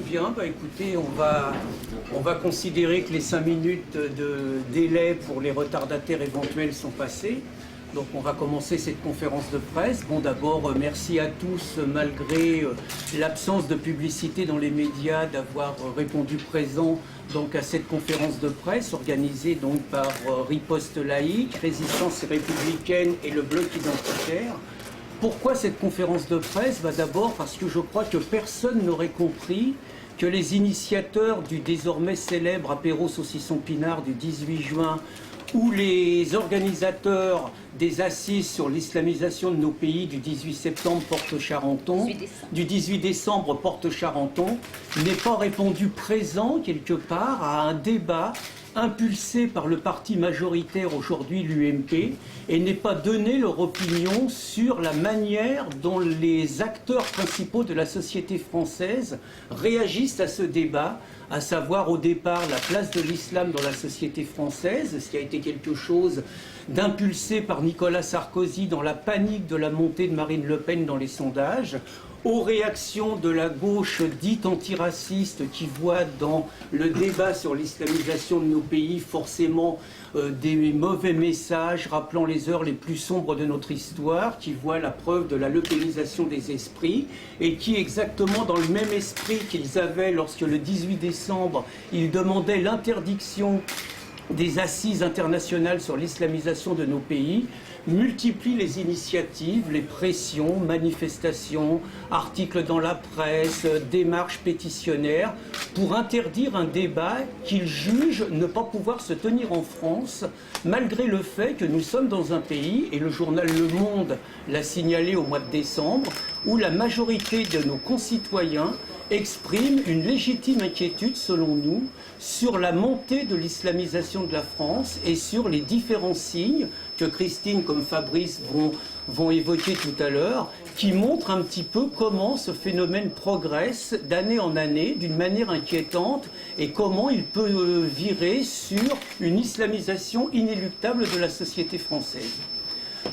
Bien, écoutez, on va considérer que les 5 minutes de délai pour les retardataires éventuels sont passées. Donc on va commencer cette conférence de presse. Bon, d'abord, merci à tous, malgré l'absence de publicité dans les médias, d'avoir répondu présent donc, à cette conférence de presse organisée donc, par Riposte laïque, Résistance républicaine et le Bloc identitaire. Pourquoi cette conférence de presse? D'abord parce que je crois que personne n'aurait compris que les initiateurs du désormais célèbre apéro saucisson pinard du 18 juin ou les organisateurs des assises sur l'islamisation de nos pays du 18 septembre Porte-Charenton, du 18 décembre Porte-Charenton, n'aient pas répondu présent quelque part à un débat impulsé par le parti majoritaire aujourd'hui, l'UMP, et n'aient pas donné leur opinion sur la manière dont les acteurs principaux de la société française réagissent à ce débat, à savoir au départ la place de l'islam dans la société française, ce qui a été quelque chose d'impulsé par Nicolas Sarkozy dans la panique de la montée de Marine Le Pen dans les sondages, aux réactions de la gauche dite antiraciste qui voit dans le débat sur l'islamisation de nos pays forcément des mauvais messages rappelant les heures les plus sombres de notre histoire, qui voit la preuve de la lepénisation des esprits et qui, exactement dans le même esprit qu'ils avaient lorsque le 18 décembre, ils demandaient l'interdiction des assises internationales sur l'islamisation de nos pays, multiplie les initiatives, les pressions, manifestations, articles dans la presse, démarches pétitionnaires pour interdire un débat qu'ils jugent ne pas pouvoir se tenir en France, malgré le fait que nous sommes dans un pays, et le journal Le Monde l'a signalé au mois de décembre, où la majorité de nos concitoyens exprime une légitime inquiétude, selon nous, sur la montée de l'islamisation de la France et sur les différents signes que Christine comme Fabrice vont évoquer tout à l'heure, qui montrent un petit peu comment ce phénomène progresse d'année en année d'une manière inquiétante et comment il peut virer sur une islamisation inéluctable de la société française.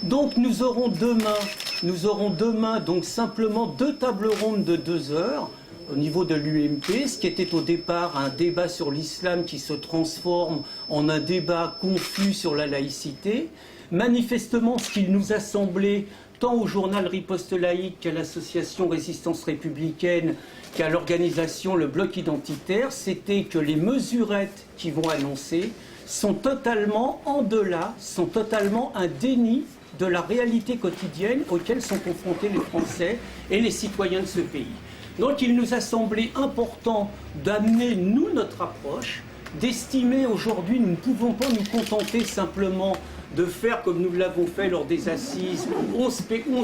Donc nous aurons demain donc simplement 2 tables rondes de 2 heures au niveau de l'UMP, ce qui était au départ un débat sur l'islam qui se transforme en un débat confus sur la laïcité. Manifestement, ce qu'il nous a semblé, tant au journal Riposte laïque qu'à l'association Résistance républicaine, qu'à l'organisation Le Bloc identitaire, c'était que les mesurettes qui vont annoncer sont totalement en delà, sont totalement un déni de la réalité quotidienne auquel sont confrontés les Français et les citoyens de ce pays. Donc il nous a semblé important d'amener, nous, notre approche, d'estimer aujourd'hui, nous ne pouvons pas nous contenter simplement de faire comme nous l'avons fait lors des assises, 11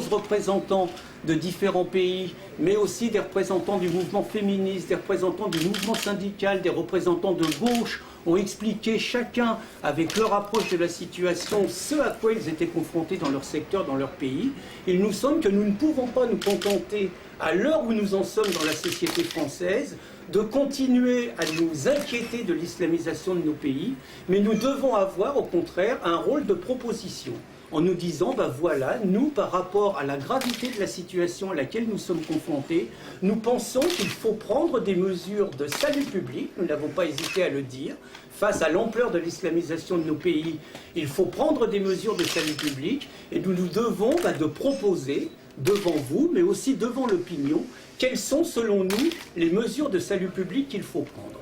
représentants de différents pays, mais aussi des représentants du mouvement féministe, des représentants du mouvement syndical, des représentants de gauche, ont expliqué chacun avec leur approche de la situation ce à quoi ils étaient confrontés dans leur secteur, dans leur pays. Il nous semble que nous ne pouvons pas nous contenter, à l'heure où nous en sommes dans la société française, de continuer à nous inquiéter de l'islamisation de nos pays, mais nous devons avoir au contraire un rôle de proposition, en nous disant, voilà, nous, par rapport à la gravité de la situation à laquelle nous sommes confrontés, nous pensons qu'il faut prendre des mesures de salut public, nous n'avons pas hésité à le dire, face à l'ampleur de l'islamisation de nos pays, il faut prendre des mesures de salut public, et nous nous devons de proposer, devant vous, mais aussi devant l'opinion, quelles sont, selon nous, les mesures de salut public qu'il faut prendre.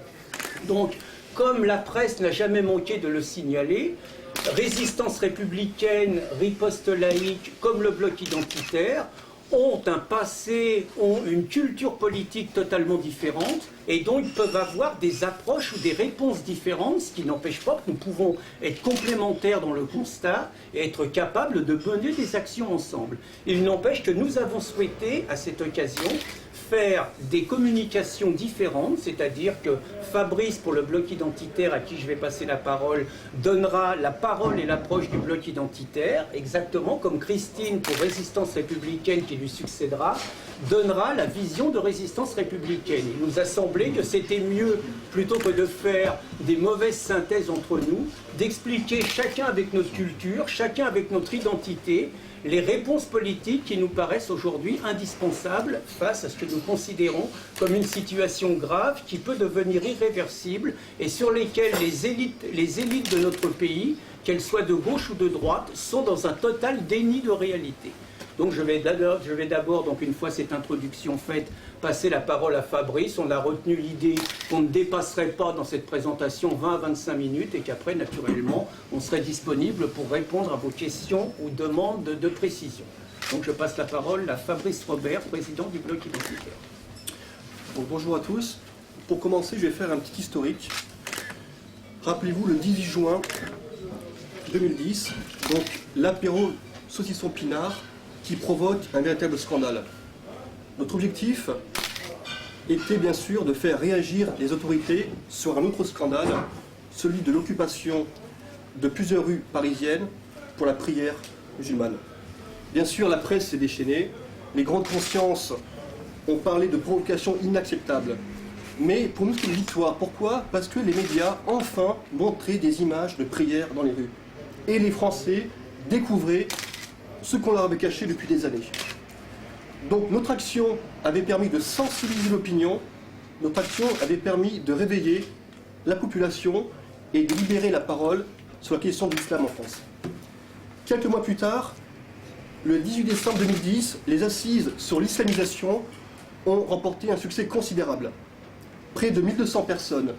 Donc, comme la presse n'a jamais manqué de le signaler, Résistance républicaine, Riposte laïque, comme le Bloc identitaire, ont un passé, ont une culture politique totalement différente, et donc ils peuvent avoir des approches ou des réponses différentes, ce qui n'empêche pas que nous pouvons être complémentaires dans le constat et être capables de mener des actions ensemble. Il n'empêche que nous avons souhaité, à cette occasion, faire des communications différentes, c'est-à-dire que Fabrice, pour le Bloc identitaire, à qui je vais passer la parole, donnera la parole et l'approche du Bloc identitaire, exactement comme Christine, pour Résistance républicaine, qui lui succédera, donnera la vision de résistance républicaine. Il nous a semblé que c'était mieux, plutôt que de faire des mauvaises synthèses entre nous, d'expliquer chacun avec notre culture, chacun avec notre identité, les réponses politiques qui nous paraissent aujourd'hui indispensables face à ce que nous considérons comme une situation grave qui peut devenir irréversible et sur lesquelles les élites de notre pays, qu'elles soient de gauche ou de droite, sont dans un total déni de réalité. Donc je vais d'abord, donc une fois cette introduction faite, passer la parole à Fabrice. On a retenu l'idée qu'on ne dépasserait pas dans cette présentation 20 à 25 minutes et qu'après, naturellement, on serait disponible pour répondre à vos questions ou demandes de précision. Donc je passe la parole à Fabrice Robert, président du Bloc identitaire. Donc, bonjour à tous. Pour commencer, je vais faire un petit historique. Rappelez-vous, le 18 juin 2010, donc l'apéro saucisson pinard qui provoque un véritable scandale. Notre objectif était bien sûr de faire réagir les autorités sur un autre scandale, celui de l'occupation de plusieurs rues parisiennes pour la prière musulmane. Bien sûr, la presse s'est déchaînée, les grandes consciences ont parlé de provocations inacceptables. Mais pour nous, c'est une victoire. Pourquoi? Parce que les médias, enfin, montraient des images de prières dans les rues. Et les Français découvraient ce qu'on leur avait caché depuis des années. Donc notre action avait permis de sensibiliser l'opinion, notre action avait permis de réveiller la population et de libérer la parole sur la question de l'islam en France. Quelques mois plus tard, le 18 décembre 2010, les assises sur l'islamisation ont remporté un succès considérable. Près de 1200 personnes,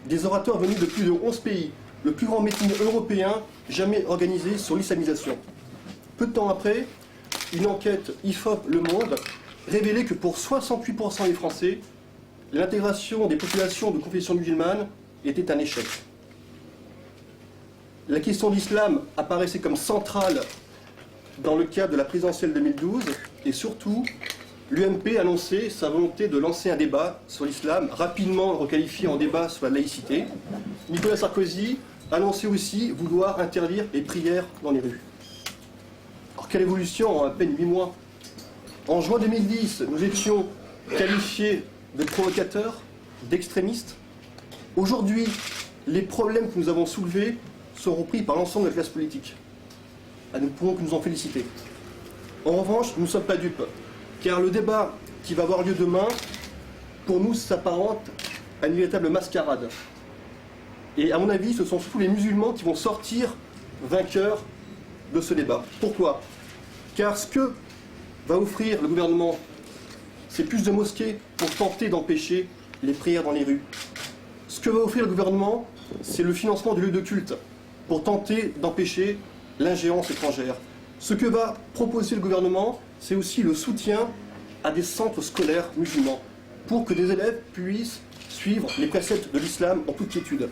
des orateurs venus de plus de 11 pays, le plus grand meeting européen jamais organisé sur l'islamisation. Peu de temps après, une enquête IFOP Le Monde révélait que pour 68% des Français, l'intégration des populations de confession musulmane était un échec. La question de l'islam apparaissait comme centrale dans le cadre de la présidentielle 2012 et surtout, l'UMP annonçait sa volonté de lancer un débat sur l'islam, rapidement requalifié en débat sur la laïcité. Nicolas Sarkozy annonçait aussi vouloir interdire les prières dans les rues. Alors quelle évolution en à peine 8 mois. En juin 2010, nous étions qualifiés de provocateurs, d'extrémistes. Aujourd'hui, les problèmes que nous avons soulevés seront pris par l'ensemble de la classe politique. Nous ne pouvons que nous en féliciter. En revanche, nous ne sommes pas dupes, car le débat qui va avoir lieu demain, pour nous, s'apparente à une véritable mascarade. Et à mon avis, ce sont surtout les musulmans qui vont sortir vainqueurs de ce débat. Pourquoi? Car ce que va offrir le gouvernement, c'est plus de mosquées pour tenter d'empêcher les prières dans les rues. Ce que va offrir le gouvernement, c'est le financement de lieux de culte pour tenter d'empêcher l'ingérence étrangère. Ce que va proposer le gouvernement, c'est aussi le soutien à des centres scolaires musulmans pour que des élèves puissent suivre les préceptes de l'islam en toute quiétude.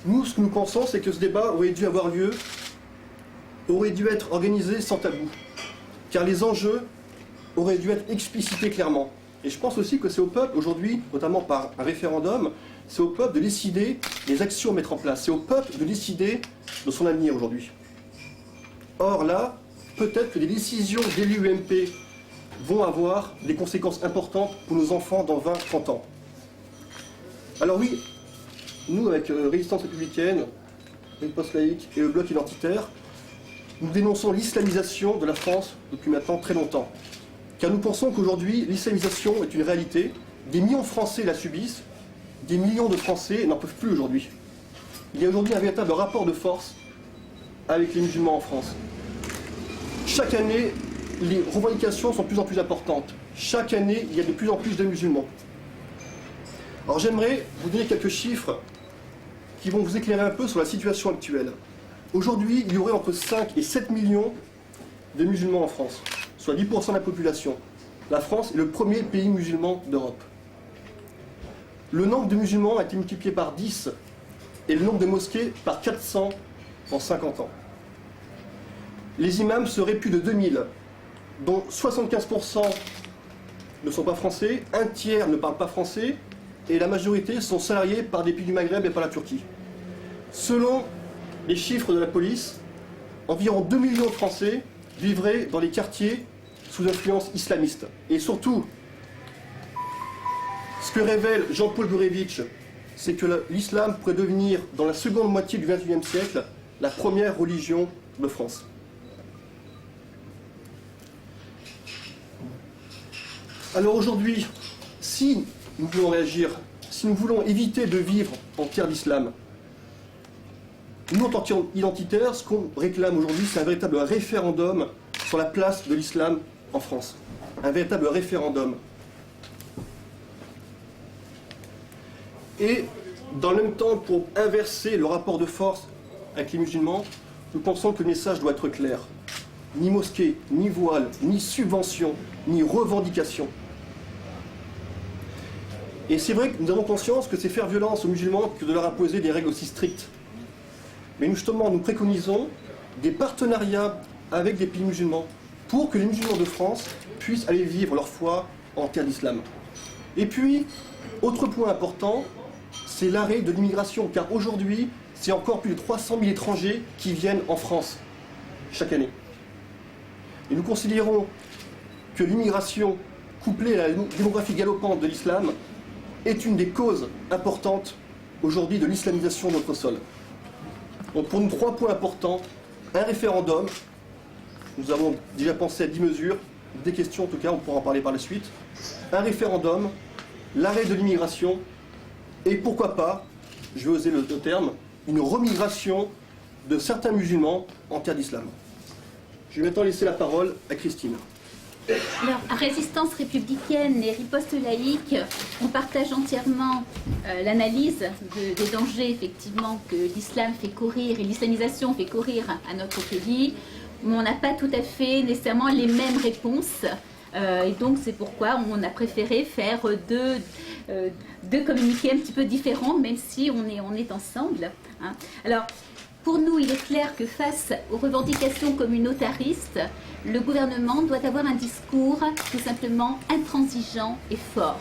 Nous, ce que nous pensons, c'est que ce débat aurait dû avoir lieu, aurait dû être organisé sans tabou, car les enjeux auraient dû être explicités clairement. Et je pense aussi que c'est au peuple, aujourd'hui, notamment par un référendum, c'est au peuple de décider les actions à mettre en place, c'est au peuple de décider de son avenir aujourd'hui. Or là, peut-être que des décisions d'élus UMP vont avoir des conséquences importantes pour nos enfants dans 20-30 ans. Alors oui, nous, avec Résistance républicaine, Riposte laïque et le Bloc identitaire, nous dénonçons l'islamisation de la France depuis maintenant très longtemps. Car nous pensons qu'aujourd'hui, l'islamisation est une réalité. Des millions de Français la subissent, des millions de Français n'en peuvent plus aujourd'hui. Il y a aujourd'hui un véritable rapport de force avec les musulmans en France. Chaque année, les revendications sont de plus en plus importantes. Chaque année, il y a de plus en plus de musulmans. Alors j'aimerais vous donner quelques chiffres qui vont vous éclairer un peu sur la situation actuelle. Aujourd'hui, il y aurait entre 5 et 7 millions de musulmans en France, soit 10% de la population. La France est le premier pays musulman d'Europe. Le nombre de musulmans a été multiplié par 10 et le nombre de mosquées par 400 en 50 ans. Les imams seraient plus de 2000, dont 75% ne sont pas français, un tiers ne parle pas français, et la majorité sont salariés par des pays du Maghreb et par la Turquie. Selon les chiffres de la police, environ 2 millions de Français vivraient dans les quartiers sous influence islamiste. Et surtout, ce que révèle Jean-Paul Gurevitch, c'est que l'islam pourrait devenir, dans la seconde moitié du XXIe siècle, la première religion de France. Alors aujourd'hui, si nous voulons réagir, si nous voulons éviter de vivre en terre d'islam, nous, en tant qu'identitaires, ce qu'on réclame aujourd'hui, c'est un véritable référendum sur la place de l'islam en France. Un véritable référendum. Et dans le même temps, pour inverser le rapport de force avec les musulmans, nous pensons que le message doit être clair. Ni mosquée, ni voile, ni subvention, ni revendication. Et c'est vrai que nous avons conscience que c'est faire violence aux musulmans que de leur imposer des règles aussi strictes. Mais justement, nous préconisons des partenariats avec des pays musulmans pour que les musulmans de France puissent aller vivre leur foi en terre d'islam. Et puis, autre point important, c'est l'arrêt de l'immigration, car aujourd'hui, c'est encore plus de 300 000 étrangers qui viennent en France chaque année. Et nous considérons que l'immigration, couplée à la démographie galopante de l'islam, est une des causes importantes aujourd'hui de l'islamisation de notre sol. Donc pour nous, 3 points importants. Un référendum. Nous avons déjà pensé à 10 mesures. Des questions, en tout cas, on pourra en parler par la suite. Un référendum, l'arrêt de l'immigration, et pourquoi pas, je vais oser le terme, une remigration de certains musulmans en terre d'islam. Je vais maintenant laisser la parole à Christine. Alors, à Résistance républicaine et riposte laïque, on partage entièrement l'analyse des dangers effectivement que l'islam fait courir et l'islamisation fait courir à notre pays. Mais on n'a pas tout à fait nécessairement les mêmes réponses. Et donc c'est pourquoi on a préféré faire deux communiqués un petit peu différents, même si on est ensemble. Hein. Alors, pour nous, il est clair que face aux revendications communautaristes, le gouvernement doit avoir un discours tout simplement intransigeant et fort.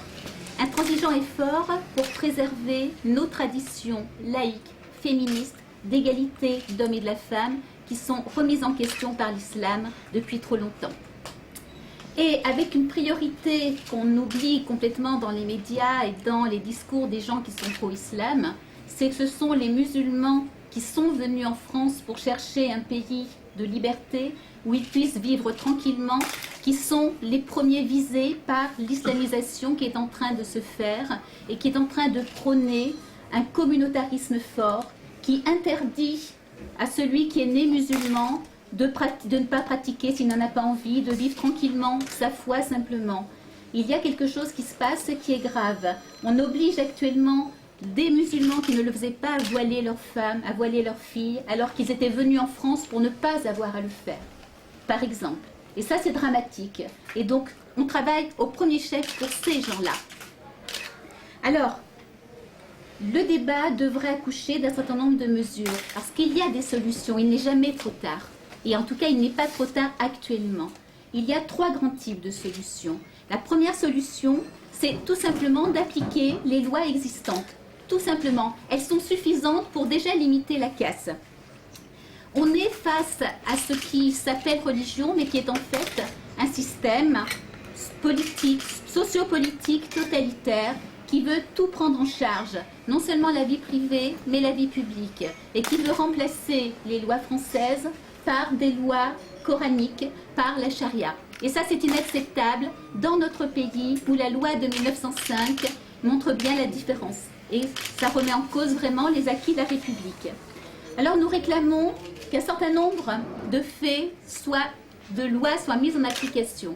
Intransigeant et fort pour préserver nos traditions laïques, féministes, d'égalité d'hommes et de la femme, qui sont remises en question par l'islam depuis trop longtemps. Et avec une priorité qu'on oublie complètement dans les médias et dans les discours des gens qui sont pro-islam, c'est que ce sont les musulmans qui sont venus en France pour chercher un pays de liberté où ils puissent vivre tranquillement, qui sont les premiers visés par l'islamisation qui est en train de se faire et qui est en train de prôner un communautarisme fort qui interdit à celui qui est né musulman de ne pas pratiquer s'il n'en a pas envie, de vivre tranquillement sa foi simplement. Il y a quelque chose qui se passe qui est grave. On oblige actuellement des musulmans qui ne le faisaient pas à voiler leurs femmes, à voiler leurs filles, alors qu'ils étaient venus en France pour ne pas avoir à le faire, par exemple. Et ça, c'est dramatique. Et donc, on travaille au premier chef pour ces gens-là. Alors, le débat devrait accoucher d'un certain nombre de mesures, parce qu'il y a des solutions, il n'est jamais trop tard. Et en tout cas, il n'est pas trop tard actuellement. Il y a 3 grands types de solutions. La première solution, c'est tout simplement d'appliquer les lois existantes. Tout simplement, elles sont suffisantes pour déjà limiter la casse. On est face à ce qui s'appelle religion, mais qui est en fait un système politique, sociopolitique, totalitaire, qui veut tout prendre en charge, non seulement la vie privée, mais la vie publique, et qui veut remplacer les lois françaises par des lois coraniques, par la charia. Et ça, c'est inacceptable dans notre pays où la loi de 1905 montre bien la différence. Et ça remet en cause vraiment les acquis de la République. Alors nous réclamons qu'un certain nombre de faits, de lois soient mises en application.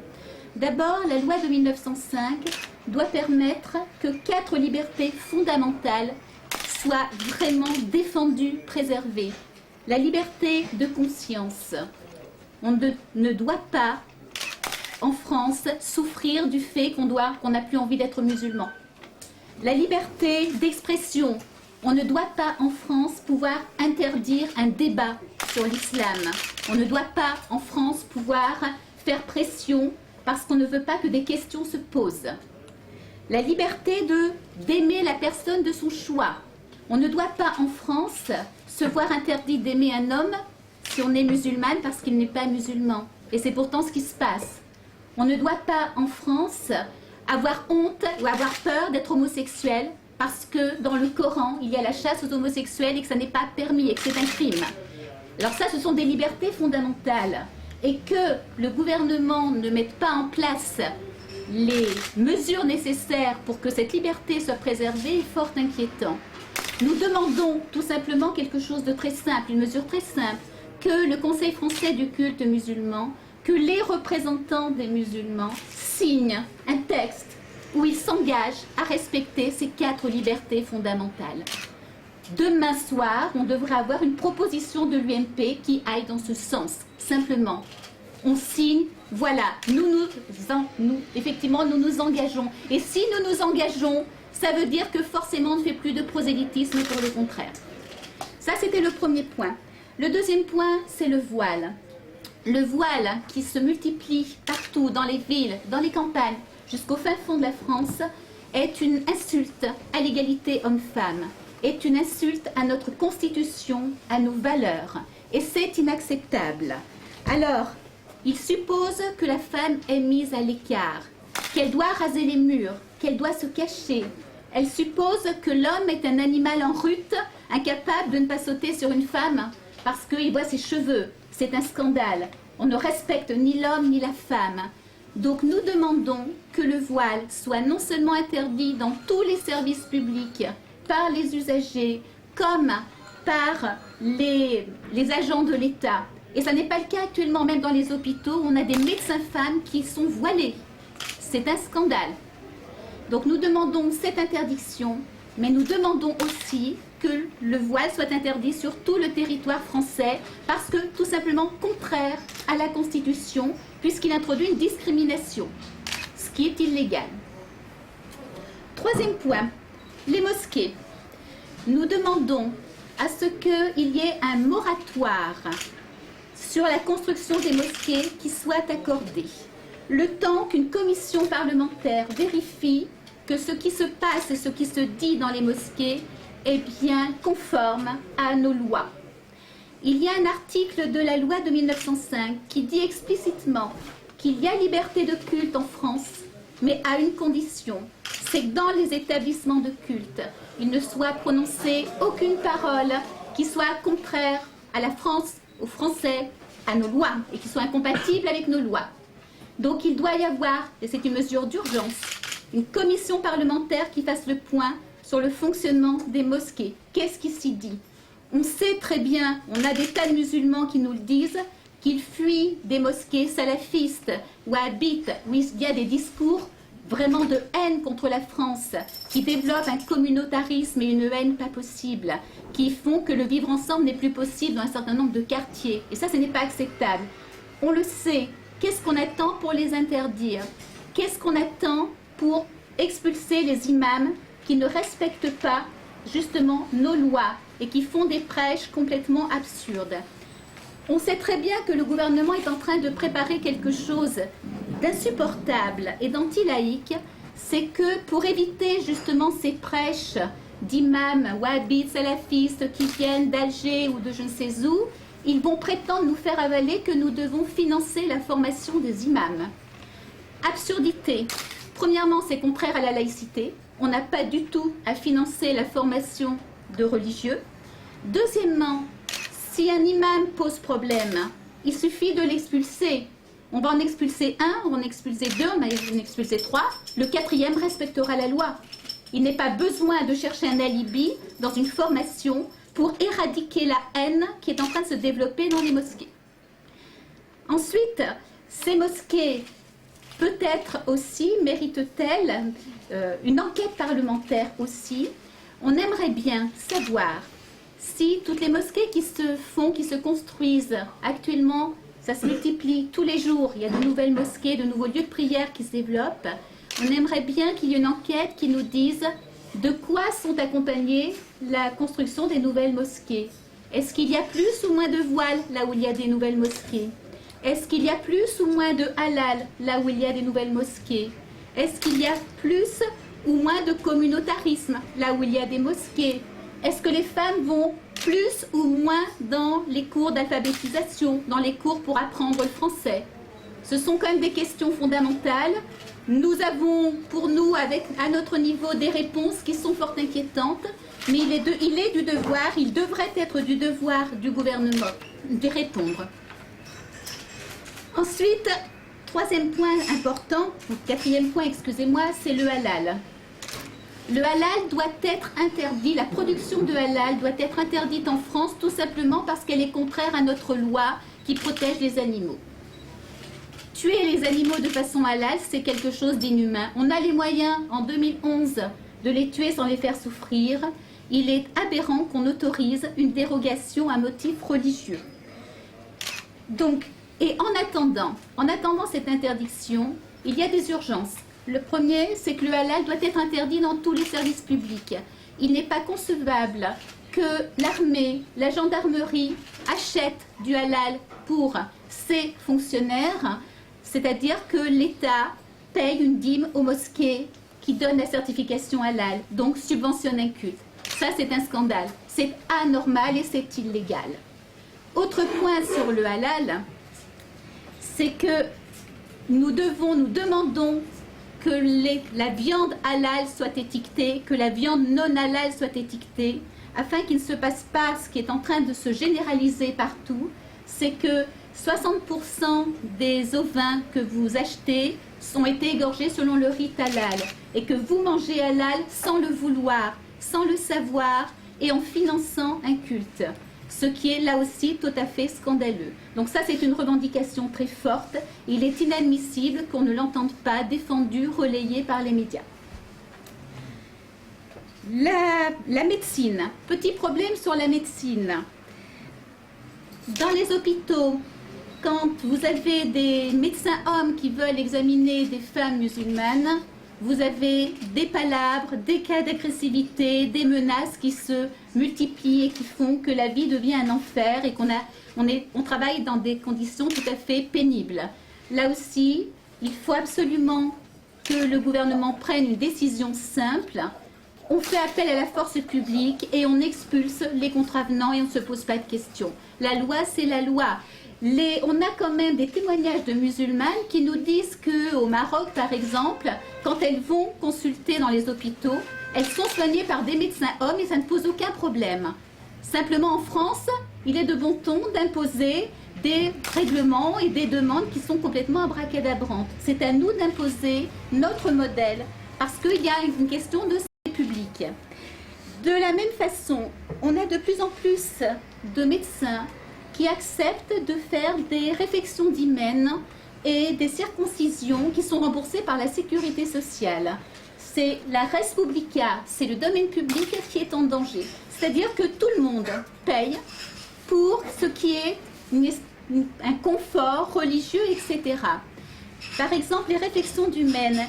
D'abord, la loi de 1905 doit permettre que 4 libertés fondamentales soient vraiment défendues, préservées. La liberté de conscience. On ne doit pas, en France, souffrir du fait qu'on n'a plus envie d'être musulman. La liberté d'expression. On ne doit pas, en France, pouvoir interdire un débat sur l'islam. On ne doit pas, en France, pouvoir faire pression parce qu'on ne veut pas que des questions se posent. La liberté d'aimer la personne de son choix. On ne doit pas, en France, se voir interdit d'aimer un homme si on est musulmane parce qu'il n'est pas musulman. Et c'est pourtant ce qui se passe. On ne doit pas, en France, avoir honte ou avoir peur d'être homosexuel parce que dans le Coran, il y a la chasse aux homosexuels et que ça n'est pas permis et que c'est un crime. Alors ça, ce sont des libertés fondamentales. Et que le gouvernement ne mette pas en place les mesures nécessaires pour que cette liberté soit préservée est fort inquiétant. Nous demandons tout simplement quelque chose de très simple, une mesure très simple, que le Conseil français du culte musulman, que les représentants des musulmans signent un texte où ils s'engagent à respecter ces 4 libertés fondamentales. Demain soir, on devrait avoir une proposition de l'UMP qui aille dans ce sens, simplement. On signe, voilà, effectivement, nous nous engageons. Et si nous nous engageons, ça veut dire que forcément, on ne fait plus de prosélytisme, pour le contraire. Ça, c'était le premier point. Le deuxième point, c'est le voile. Le voile qui se multiplie partout, dans les villes, dans les campagnes, jusqu'au fin fond de la France, est une insulte à l'égalité homme-femme, est une insulte à notre constitution, à nos valeurs. Et c'est inacceptable. Alors, il suppose que la femme est mise à l'écart, qu'elle doit raser les murs, qu'elle doit se cacher. Elle suppose que l'homme est un animal en rut, incapable de ne pas sauter sur une femme parce qu'il voit ses cheveux. C'est un scandale. On ne respecte ni l'homme ni la femme. Donc nous demandons que le voile soit non seulement interdit dans tous les services publics, par les usagers, comme par les agents de l'État. Et ça n'est pas le cas actuellement, même dans les hôpitaux, on a des médecins femmes qui sont voilés. C'est un scandale. Donc nous demandons cette interdiction, mais nous demandons aussi que le voile soit interdit sur tout le territoire français, parce que tout simplement contraire à la Constitution, puisqu'il introduit une discrimination, ce qui est illégal. Troisième point, les mosquées. Nous demandons à ce qu'il y ait un moratoire sur la construction des mosquées qui soit accordé, le temps qu'une commission parlementaire vérifie que ce qui se passe et ce qui se dit dans les mosquées est bien conforme à nos lois. Il y a un article de la loi de 1905 qui dit explicitement qu'il y a liberté de culte en France, mais à une condition, c'est que dans les établissements de culte, il ne soit prononcé aucune parole qui soit contraire à la France, aux Français, à nos lois, et qui soit incompatible avec nos lois. Donc il doit y avoir, et c'est une mesure d'urgence, une commission parlementaire qui fasse le point sur le fonctionnement des mosquées. Qu'est-ce qui s'y dit? On sait très bien, on a des tas de musulmans qui nous le disent, qu'ils fuient des mosquées salafistes, wahhabites, où il y a des discours vraiment de haine contre la France, qui développent un communautarisme et une haine pas possible, qui font que le vivre ensemble n'est plus possible dans un certain nombre de quartiers. Et ça, ce n'est pas acceptable. On le sait. Qu'est-ce qu'on attend pour les interdire? Qu'est-ce qu'on attend pour expulser les imams qui ne respectent pas justement nos lois et qui font des prêches complètement absurdes? On sait très bien que le gouvernement est en train de préparer quelque chose d'insupportable et d'anti-laïque, c'est que pour éviter justement ces prêches d'imams wahhabites, salafistes qui viennent d'Alger ou de je ne sais où, ils vont prétendre nous faire avaler que nous devons financer la formation des imams. Absurdité. Premièrement, c'est contraire à la laïcité. On n'a pas du tout à financer la formation de religieux. Deuxièmement, si un imam pose problème, il suffit de l'expulser. On va en expulser un, on va en expulser deux, on va en expulser trois. Le quatrième respectera la loi. Il n'est pas besoin de chercher un alibi dans une formation pour éradiquer la haine qui est en train de se développer dans les mosquées. Ensuite, ces mosquées, peut-être aussi, méritent-elles une enquête parlementaire aussi. On aimerait bien savoir si toutes les mosquées qui se font, qui se construisent actuellement, ça se multiplie tous les jours, il y a de nouvelles mosquées, de nouveaux lieux de prière qui se développent. On aimerait bien qu'il y ait une enquête qui nous dise de quoi sont accompagnées la construction des nouvelles mosquées. Est-ce qu'il y a plus ou moins de voiles là où il y a des nouvelles mosquées? Est-ce qu'il y a plus ou moins de halal là où il y a des nouvelles mosquées? Est-ce qu'il y a plus ou moins de communautarisme là où il y a des mosquées? Est-ce que les femmes vont plus ou moins dans les cours d'alphabétisation, dans les cours pour apprendre le français? Ce sont quand même des questions fondamentales. Nous avons, pour nous, à notre niveau, des réponses qui sont fort inquiétantes, mais il devrait être du devoir du gouvernement d'y répondre. Ensuite, troisième point important, ou quatrième point, excusez-moi, c'est le halal. Le halal doit être interdit, la production de halal doit être interdite en France tout simplement parce qu'elle est contraire à notre loi qui protège les animaux. Tuer les animaux de façon halal, c'est quelque chose d'inhumain. On a les moyens, en 2011, de les tuer sans les faire souffrir. Il est aberrant qu'on autorise une dérogation à motif religieux. Donc, et en attendant cette interdiction, il y a des urgences. Le premier, c'est que le halal doit être interdit dans tous les services publics. Il n'est pas concevable que l'armée, la gendarmerie achètent du halal pour ses fonctionnaires, c'est-à-dire que l'État paye une dîme aux mosquées qui donnent la certification halal, donc subventionne un culte. Ça, c'est un scandale. C'est anormal et c'est illégal. Autre point sur le halal, c'est que nous demandons que la viande halal soit étiquetée, que la viande non halal soit étiquetée, afin qu'il ne se passe pas ce qui est en train de se généraliser partout, c'est que 60% des ovins que vous achetez ont été égorgés selon le rite halal, et que vous mangez halal sans le vouloir, sans le savoir, et en finançant un culte. Ce qui est là aussi tout à fait scandaleux. Donc ça, c'est une revendication très forte. Il est inadmissible qu'on ne l'entende pas défendu, relayé par les médias. La médecine. Petit problème sur la médecine. Dans les hôpitaux, quand vous avez des médecins hommes qui veulent examiner des femmes musulmanes, vous avez des palabres, des cas d'agressivité, des menaces qui se multiplient et qui font que la vie devient un enfer et qu'on travaille dans des conditions tout à fait pénibles. Là aussi, il faut absolument que le gouvernement prenne une décision simple. On fait appel à la force publique et on expulse les contravenants et on ne se pose pas de questions. La loi, c'est la loi. On a quand même des témoignages de musulmanes qui nous disent qu'au Maroc, par exemple, quand elles vont consulter dans les hôpitaux, elles sont soignées par des médecins hommes et ça ne pose aucun problème. Simplement en France, il est de bon ton d'imposer des règlements et des demandes qui sont complètement abracadabrantes. C'est à nous d'imposer notre modèle parce qu'il y a une question de santé publique. De la même façon, on a de plus en plus de médecins qui acceptent de faire des réfections d'hymen et des circoncisions qui sont remboursées par la sécurité sociale. C'est la res publica, c'est le domaine public qui est en danger. C'est-à-dire que tout le monde paye pour ce qui est un confort religieux, etc. Par exemple, les réflexions d'hymen.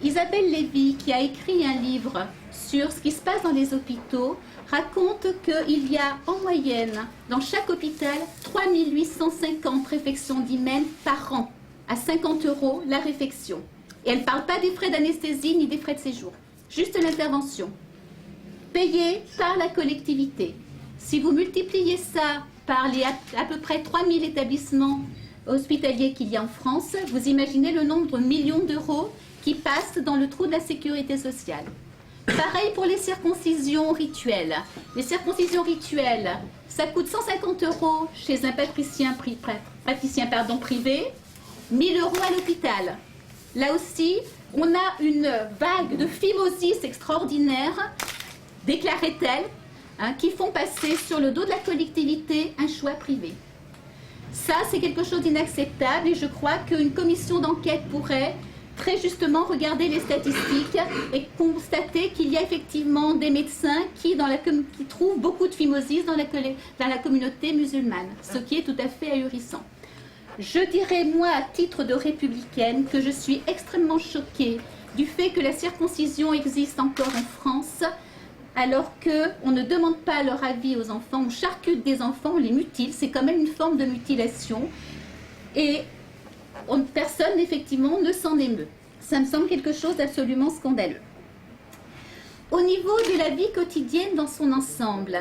Isabelle Lévy, qui a écrit un livre sur ce qui se passe dans les hôpitaux, raconte qu'il y a en moyenne, dans chaque hôpital, 3850 réfections d'hymen par an, à 50 € la réfection. Et elle ne parle pas des frais d'anesthésie ni des frais de séjour, juste l'intervention, payée par la collectivité. Si vous multipliez ça par les à peu près 3000 établissements hospitaliers qu'il y a en France, vous imaginez le nombre de millions d'euros qui passent dans le trou de la sécurité sociale. Pareil pour les circoncisions rituelles. Les circoncisions rituelles, ça coûte 150 € chez un praticien privé, 1000 € à l'hôpital. Là aussi, on a une vague de phimosis extraordinaire, déclarait-elle, qui font passer sur le dos de la collectivité un choix privé. Ça, c'est quelque chose d'inacceptable et je crois qu'une commission d'enquête pourrait très justement regarder les statistiques et constater qu'il y a effectivement des médecins qui trouvent beaucoup de phimosis dans la communauté musulmane, ce qui est tout à fait ahurissant. Je dirais, moi, à titre de républicaine, que je suis extrêmement choquée du fait que la circoncision existe encore en France, alors qu'on ne demande pas leur avis aux enfants, on charcute des enfants, on les mutile, c'est quand même une forme de mutilation. Et personne, effectivement, ne s'en émeut. Ça me semble quelque chose d'absolument scandaleux. Au niveau de la vie quotidienne dans son ensemble,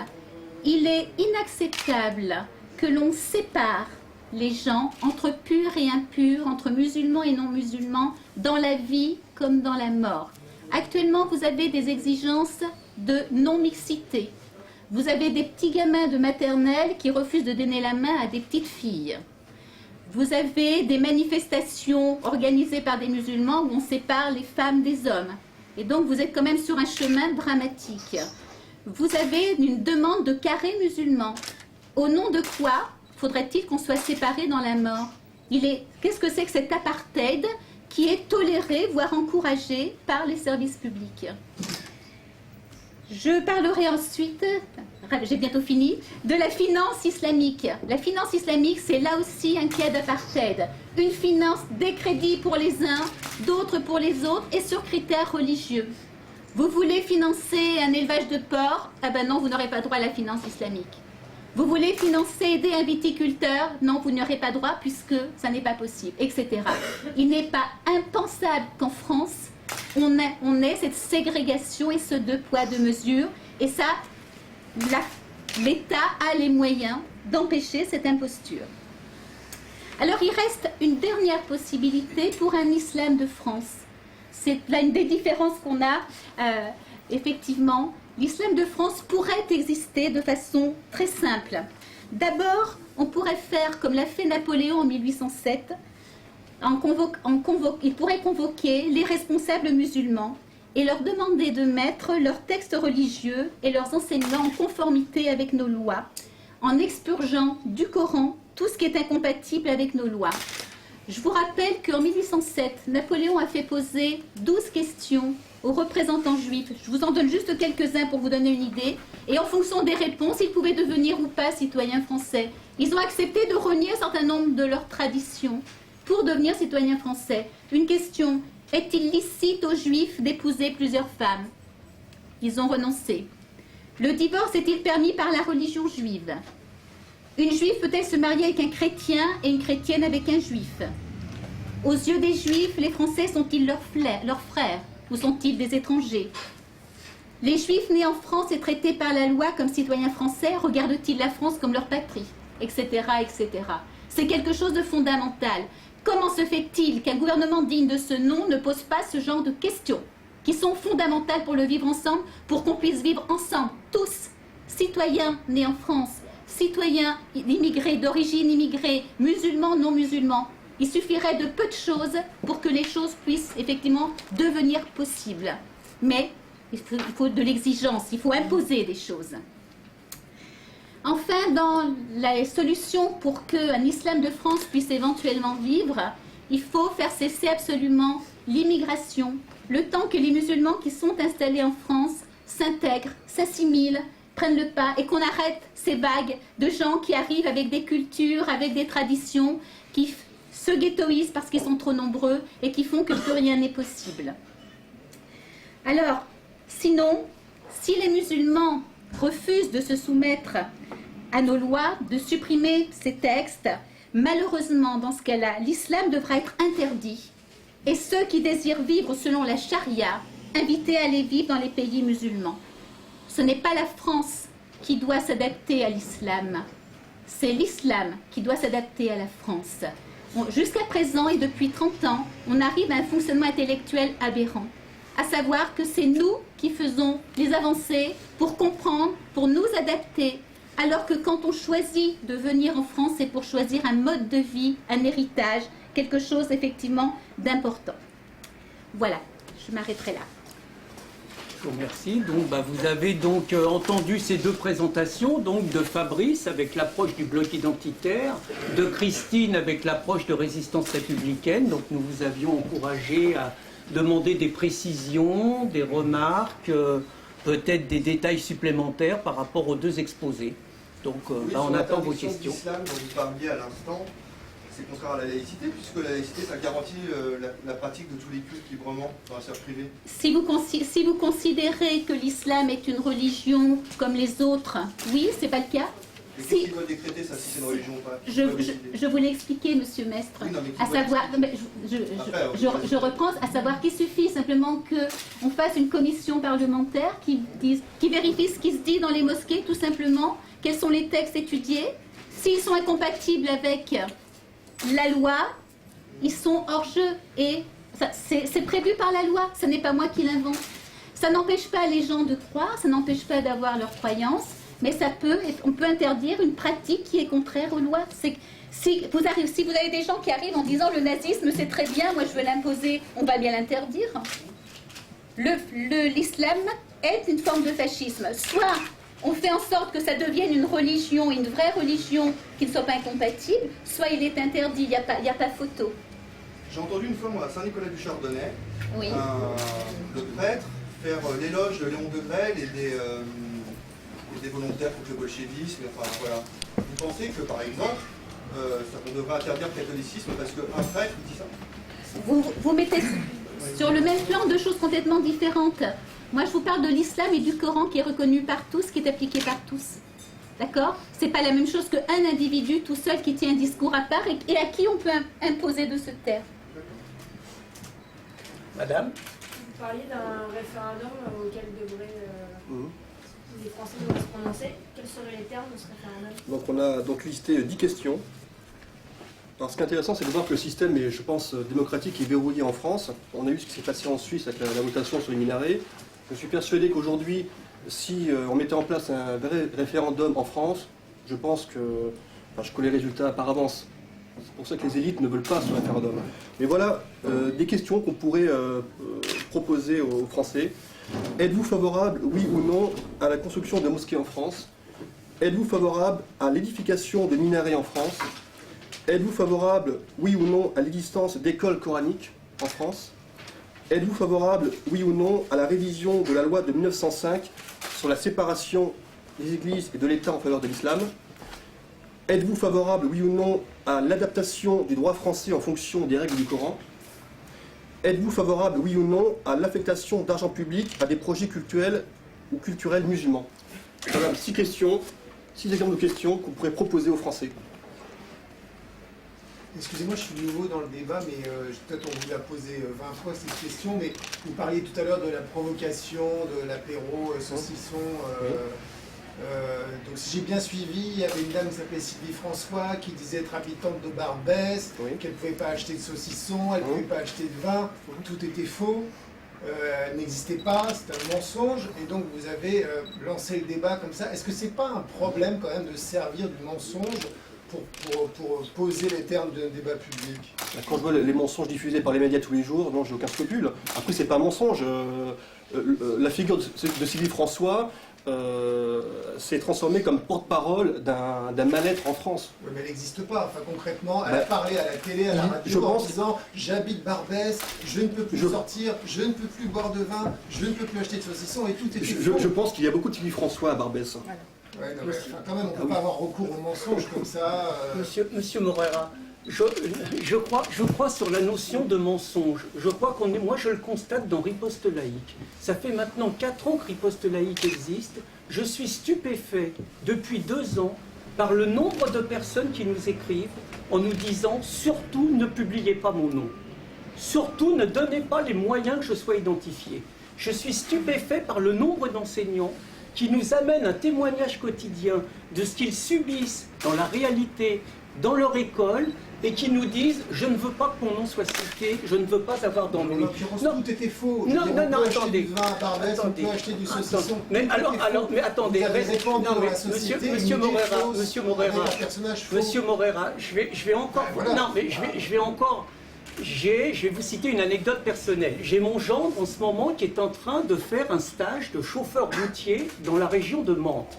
il est inacceptable que l'on sépare les gens entre purs et impurs, entre musulmans et non-musulmans, dans la vie comme dans la mort. Actuellement, vous avez des exigences de non-mixité. Vous avez des petits gamins de maternelle qui refusent de donner la main à des petites filles. Vous avez des manifestations organisées par des musulmans où on sépare les femmes des hommes. Et donc, vous êtes quand même sur un chemin dramatique. Vous avez une demande de carré musulman. Au nom de quoi faudrait-il qu'on soit séparés dans la mort? Qu'est-ce que c'est que cet apartheid qui est toléré, voire encouragé par les services publics? Je parlerai ensuite, j'ai bientôt fini, de la finance islamique. La finance islamique, c'est là aussi un cas d'apartheid. Une finance des crédits pour les uns, d'autres pour les autres, et sur critères religieux. Vous voulez financer un élevage de porcs? Ah ben non, vous n'aurez pas droit à la finance islamique. Vous voulez aider un viticulteur? Non, vous n'aurez pas droit puisque ça n'est pas possible, etc. Il n'est pas impensable qu'en France, on ait cette ségrégation et ce deux poids, deux mesures. Et ça, l'État a les moyens d'empêcher cette imposture. Alors, il reste une dernière possibilité pour un islam de France. C'est l'une des différences qu'on a, effectivement. L'islam de France pourrait exister de façon très simple. D'abord, on pourrait faire comme l'a fait Napoléon en 1807. Il pourrait convoquer les responsables musulmans et leur demander de mettre leurs textes religieux et leurs enseignements en conformité avec nos lois, en expurgeant du Coran tout ce qui est incompatible avec nos lois. Je vous rappelle qu'en 1807, Napoléon a fait poser 12 questions aux représentants juifs. Je vous en donne juste quelques-uns pour vous donner une idée. Et en fonction des réponses, ils pouvaient devenir ou pas citoyens français. Ils ont accepté de renier un certain nombre de leurs traditions pour devenir citoyens français. Une question, est-il licite aux juifs d'épouser plusieurs femmes? Ils ont renoncé. Le divorce est-il permis par la religion juive? Une juive peut-elle se marier avec un chrétien et une chrétienne avec un juif? Aux yeux des juifs, les Français sont-ils leurs frères ou sont-ils des étrangers? Les juifs nés en France et traités par la loi comme citoyens français regardent-ils la France comme leur patrie? Etc. etc. C'est quelque chose de fondamental. Comment se fait-il qu'un gouvernement digne de ce nom ne pose pas ce genre de questions qui sont fondamentales pour le vivre ensemble, pour qu'on puisse vivre ensemble, tous, citoyens nés en France, citoyens immigrés, d'origine immigrée, musulmans, non musulmans? Il suffirait de peu de choses pour que les choses puissent effectivement devenir possibles. Mais il faut de l'exigence, il faut imposer des choses. Enfin, dans la solution pour qu'un islam de France puisse éventuellement vivre, il faut faire cesser absolument l'immigration, le temps que les musulmans qui sont installés en France s'intègrent, s'assimilent, prennent le pas et qu'on arrête ces vagues de gens qui arrivent avec des cultures, avec des traditions, qui se ghettoisent parce qu'ils sont trop nombreux et qui font que plus rien n'est possible. Alors, sinon, si les musulmans refusent de se soumettre à nos lois, de supprimer ces textes, malheureusement, dans ce cas-là, l'islam devra être interdit. Et ceux qui désirent vivre selon la charia, invités à aller vivre dans les pays musulmans. Ce n'est pas la France qui doit s'adapter à l'islam, c'est l'islam qui doit s'adapter à la France. Jusqu'à présent et depuis 30 ans, on arrive à un fonctionnement intellectuel aberrant, à savoir que c'est nous qui faisons les avancées pour comprendre, pour nous adapter, alors que quand on choisit de venir en France, c'est pour choisir un mode de vie, un héritage, quelque chose effectivement d'important. Voilà, je m'arrêterai là. Je vous remercie. Donc, vous avez donc entendu ces deux présentations, donc de Fabrice avec l'approche du bloc identitaire, de Christine avec l'approche de résistance républicaine. Donc nous vous avions encouragé à demander des précisions, des remarques, peut-être des détails supplémentaires par rapport aux deux exposés. Donc on attend vos questions. L'islam dont vous parliez à l'instant, c'est contraire à la laïcité, puisque la laïcité, ça garantit la pratique de tous les cultes librement dans la sphère privée. Si vous considérez que l'islam est une religion comme les autres, oui, c'est pas le cas. Mais qu'est-ce qui doit décréter ça, si c'est une religion ou pas? Je vous l'ai expliqué, monsieur Mestre. Oui, non, mais à savoir, je reprends, à savoir qu'il suffit simplement qu'on fasse une commission parlementaire qui vérifie ce qui se dit dans les mosquées, tout simplement, quels sont les textes étudiés. S'ils sont incompatibles avec la loi, ils sont hors jeu. Et c'est prévu par la loi, ce n'est pas moi qui l'invente. Ça n'empêche pas les gens de croire, ça n'empêche pas d'avoir leurs croyances, mais on peut interdire une pratique qui est contraire aux lois. Si vous avez des gens qui arrivent en disant le nazisme c'est très bien, moi je veux l'imposer, on va bien l'interdire. L'islam est une forme de fascisme. Soit on fait en sorte que ça devienne une religion, une vraie religion qui ne soit pas incompatible, soit il est interdit, il n'y a pas photo. J'ai entendu une fois, moi, à Saint-Nicolas-du-Chardonnay, Oui. le prêtre faire l'éloge de Léon Degrelle et des volontaires contre le bolchevisme. Enfin, voilà. Vous pensez que, par exemple, on devrait interdire le catholicisme parce qu'un prêtre dit ça? Vous mettez sur le même plan deux choses complètement différentes. Moi, je vous parle de l'islam et du Coran qui est reconnu par tous, qui est appliqué par tous. D'accord? C'est pas la même chose qu'un individu tout seul qui tient un discours à part et à qui on peut imposer de se taire. Madame? Vous parliez d'un référendum auquel les Français devraient se prononcer. Quels seraient les termes de ce référendum? Donc on a donc listé 10 questions. Alors ce qui est intéressant, c'est de voir que le système est, je pense, démocratique et verrouillé en France. On a vu ce qui s'est passé en Suisse avec la votation sur les minarets. Je suis persuadé qu'aujourd'hui, si on mettait en place un vrai référendum en France, je pense que... Enfin, je connais les résultats par avance. C'est pour ça que les élites ne veulent pas ce référendum. Mais voilà des questions qu'on pourrait proposer aux Français. Êtes-vous favorable, oui ou non, à la construction de mosquées en France? Êtes-vous favorable à l'édification de minarets en France? Êtes-vous favorable, oui ou non, à l'existence d'écoles coraniques en France? Êtes-vous favorable, oui ou non, à la révision de la loi de 1905 sur la séparation des églises et de l'État en faveur de l'islam? Êtes-vous favorable, oui ou non, à l'adaptation du droit français en fonction des règles du Coran? Êtes-vous favorable, oui ou non, à l'affectation d'argent public à des projets culturels ou culturels musulmans? Voilà 6 questions, 6 exemples de questions qu'on pourrait proposer aux Français. Excusez-moi, je suis nouveau dans le débat, mais peut-être on vous l'a posé 20 fois cette question, mais vous parliez tout à l'heure de la provocation, de l'apéro, saucisson. Donc si j'ai bien suivi, il y avait une dame qui s'appelait Sylvie François qui disait être habitante de Barbès, qu'elle ne pouvait pas acheter de saucisson, elle ne pouvait pas acheter de vin, tout était faux, elle n'existait pas, c'était un mensonge, et donc vous avez lancé le débat comme ça. Est-ce que c'est pas un problème quand même de servir du mensonge pour poser les termes d'un débat public? Quand je vois les mensonges diffusés par les médias tous les jours, non, j'ai aucun scrupule. Après, c'est pas un mensonge. La figure de Sylvie François s'est transformée comme porte-parole d'un mal-être en France. Oui, mais elle n'existe pas. Enfin, concrètement, elle a parlé à la télé, à la radio, en disant « J'habite Barbès, je ne peux plus sortir, je ne peux plus boire de vin, je ne peux plus acheter de saucisson » et tout était faux. Je pense qu'il y a beaucoup de Sylvie François à Barbès. Voilà. Ouais, non, mais, quand même, on ne peut pas avoir recours aux mensonges comme ça. Monsieur Morera, je crois sur la notion de mensonge. Moi, je le constate dans Riposte laïque. Ça fait maintenant 4 ans que Riposte laïque existe. Je suis stupéfait depuis 2 ans par le nombre de personnes qui nous écrivent en nous disant « Surtout ne publiez pas mon nom. Surtout ne donnez pas les moyens que je sois identifié. » Je suis stupéfait par le nombre d'enseignants qui nous amènent un témoignage quotidien de ce qu'ils subissent dans la réalité, dans leur école, et qui nous disent « Je ne veux pas que mon nom soit cité, je ne veux pas avoir d'ennui. » Non, tout était faux. Non, attendez. Du vin à Barbès, on peut acheter du saucisson. Mais attendez. Monsieur Morera, je vais encore... Voilà. Non, mais je vais vous citer une anecdote personnelle. J'ai mon gendre en ce moment qui est en train de faire un stage de chauffeur routier dans la région de Mantes.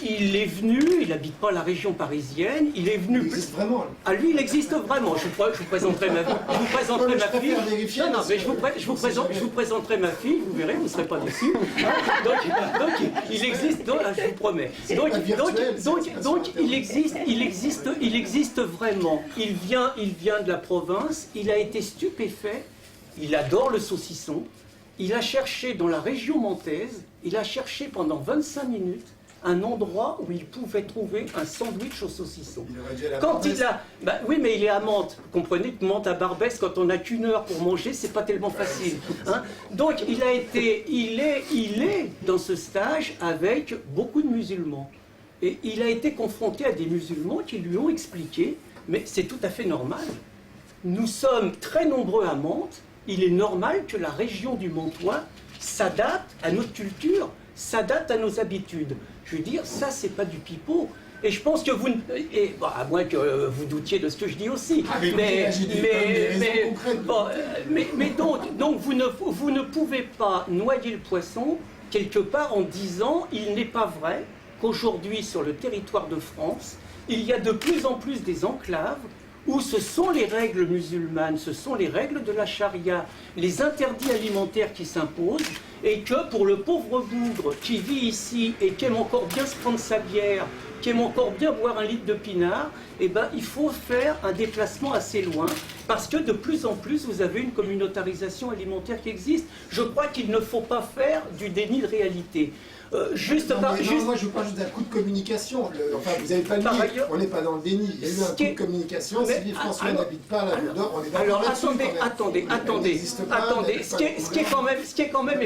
Il est venu, il n'habite pas la région parisienne, il est venu... Il existe vraiment. Ah, lui, il existe vraiment. Je vous présenterai ma fille. Je vous présenterai ma fille. Non, mais je vous présenterai ma fille, vous verrez, vous ne serez pas déçus. Donc, il existe, je vous promets. Donc, il existe vraiment. Il vient de la province, il a été stupéfait, il adore le saucisson, il a cherché dans la région mantaise, il a cherché pendant 25 minutes un endroit où il pouvait trouver un sandwich au saucisson. Oui, mais il est à Mantes. Vous comprenez que Mantes à Barbès, quand on n'a qu'1 heure pour manger, c'est pas tellement facile. Hein? Donc il est dans ce stage avec beaucoup de musulmans. Et il a été confronté à des musulmans qui lui ont expliqué, mais c'est tout à fait normal. Nous sommes très nombreux à Mantes, il est normal que la région du Mantois s'adapte à notre culture, s'adapte à nos habitudes. Je veux dire, ça, c'est pas du pipeau. Et je pense que vous, bon, à moins que vous doutiez de ce que je dis aussi, donc vous ne pouvez pas noyer le poisson quelque part en disant il n'est pas vrai qu'aujourd'hui sur le territoire de France, il y a de plus en plus des enclaves où ce sont les règles musulmanes, ce sont les règles de la charia, les interdits alimentaires qui s'imposent, et que pour le pauvre bougre qui vit ici et qui aime encore bien se prendre sa bière, qui aime encore bien boire un litre de pinard, eh ben, il faut faire un déplacement assez loin, parce que de plus en plus, vous avez une communautarisation alimentaire qui existe. Je crois qu'il ne faut pas faire du déni de réalité. Moi je parle juste d'un coup de communication. Enfin, vous n'avez pas le dit, on n'est pas dans le déni. Il y a eu un coup de communication. Sylvie François n'habite pas à la Côte d'Or, on est d'accord là-dessus. Attendez. Ce qui est quand même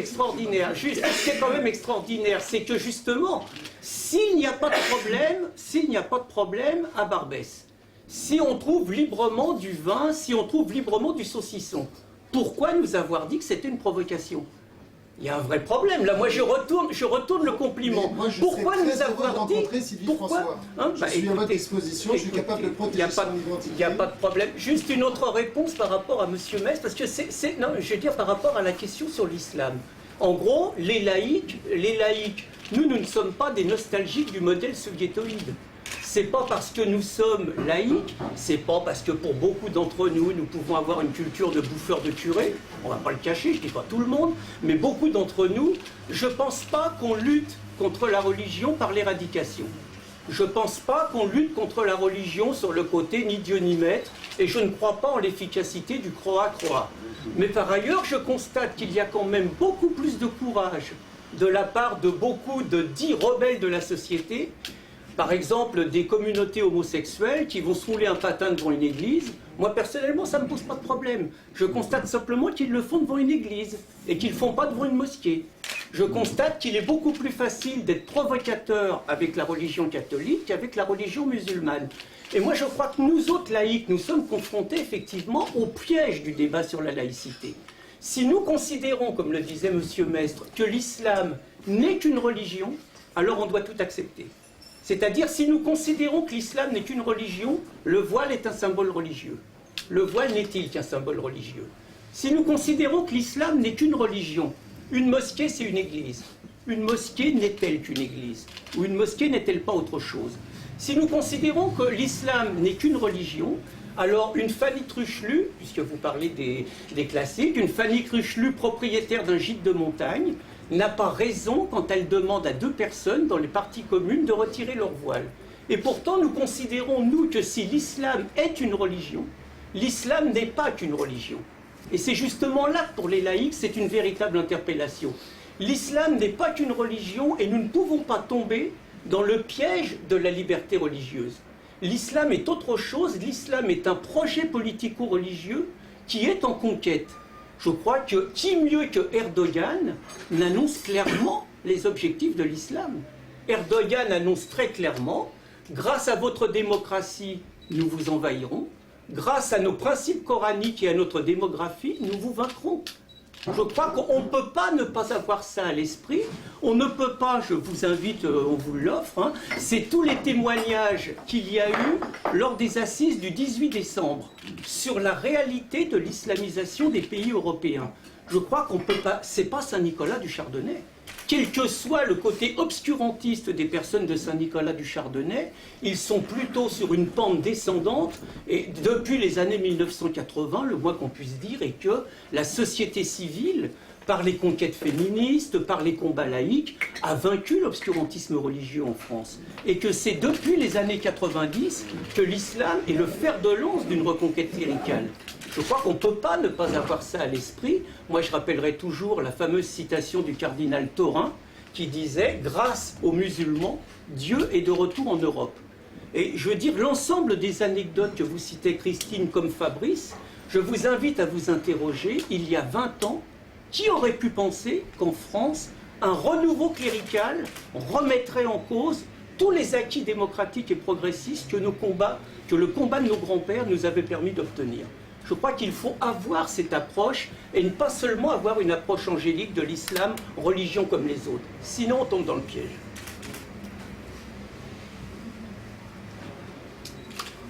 extraordinaire, c'est que justement, s'il n'y a pas de problème à Barbès, si on trouve librement du vin, si on trouve librement du saucisson, pourquoi nous avoir dit que c'était une provocation ? Il y a un vrai problème. Là, moi, je retourne le compliment. Moi, pourquoi nous avoir dit pourquoi je suis à votre disposition, je suis capable de protéger son identité. Il n'y a pas de problème. Juste une autre réponse par rapport à Monsieur Metz, parce que non, je veux dire par rapport à la question sur l'islam. En gros, les laïcs, nous ne sommes pas des nostalgiques du modèle soviétoïde. C'est pas parce que nous sommes laïcs, c'est pas parce que pour beaucoup d'entre nous, nous pouvons avoir une culture de bouffeurs de curés, on va pas le cacher, je dis pas tout le monde, mais beaucoup d'entre nous, je pense pas qu'on lutte contre la religion par l'éradication. Je pense pas qu'on lutte contre la religion sur le côté ni Dieu ni maître, et je ne crois pas en l'efficacité du croix-croix. Mais par ailleurs, je constate qu'il y a quand même beaucoup plus de courage de la part de beaucoup de dits rebelles de la société. Par exemple, des communautés homosexuelles qui vont se rouler un patin devant une église. Moi, personnellement, ça ne me pose pas de problème. Je constate simplement qu'ils le font devant une église et qu'ils ne le font pas devant une mosquée. Je constate qu'il est beaucoup plus facile d'être provocateur avec la religion catholique qu'avec la religion musulmane. Et moi, je crois que nous autres laïcs, nous sommes confrontés effectivement au piège du débat sur la laïcité. Si nous considérons, comme le disait M. Mestre, que l'islam n'est qu'une religion, alors on doit tout accepter. C'est-à-dire, si nous considérons que l'islam n'est qu'une religion, le voile est un symbole religieux. Le voile n'est-il qu'un symbole religieux? Si nous considérons que l'islam n'est qu'une religion, une mosquée c'est une église. Une mosquée n'est-elle qu'une église? Ou une mosquée n'est-elle pas autre chose? Si nous considérons que l'islam n'est qu'une religion, alors une Fanny Truchelu, puisque vous parlez des classiques, une Fanny Truchelu propriétaire d'un gîte de montagne, n'a pas raison quand elle demande à deux personnes dans les parties communes de retirer leur voile. Et pourtant, nous considérons, nous, que si l'islam est une religion, l'islam n'est pas qu'une religion. Et c'est justement là que pour les laïcs, c'est une véritable interpellation. L'islam n'est pas qu'une religion et nous ne pouvons pas tomber dans le piège de la liberté religieuse. L'islam est autre chose, l'islam est un projet politico-religieux qui est en conquête. Je crois que qui mieux que Erdogan n'annonce clairement les objectifs de l'islam. Erdogan annonce très clairement, grâce à votre démocratie, nous vous envahirons, grâce à nos principes coraniques et à notre démographie, nous vous vaincrons. Je crois qu'on ne peut pas ne pas avoir ça à l'esprit. On ne peut pas, je vous invite, on vous l'offre, c'est tous les témoignages qu'il y a eu lors des assises du 18 décembre sur la réalité de l'islamisation des pays européens. Je crois qu'on ne peut pas, c'est pas Saint-Nicolas du Chardonnay. Quel que soit le côté obscurantiste des personnes de Saint-Nicolas du Chardonnay, ils sont plutôt sur une pente descendante et depuis les années 1980, le moins qu'on puisse dire est que la société civile, par les conquêtes féministes, par les combats laïques, a vaincu l'obscurantisme religieux en France. Et que c'est depuis les années 90 que l'islam est le fer de lance d'une reconquête cléricale. Je crois qu'on ne peut pas ne pas avoir ça à l'esprit. Moi, je rappellerai toujours la fameuse citation du cardinal Thorin qui disait « Grâce aux musulmans, Dieu est de retour en Europe ». Et je veux dire, l'ensemble des anecdotes que vous citez, Christine, comme Fabrice, je vous invite à vous interroger, il y a 20 ans, qui aurait pu penser qu'en France, un renouveau clérical remettrait en cause tous les acquis démocratiques et progressistes que le combat de nos grands-pères nous avait permis d'obtenir. Je crois qu'il faut avoir cette approche et ne pas seulement avoir une approche angélique de l'islam, religion comme les autres. Sinon, on tombe dans le piège.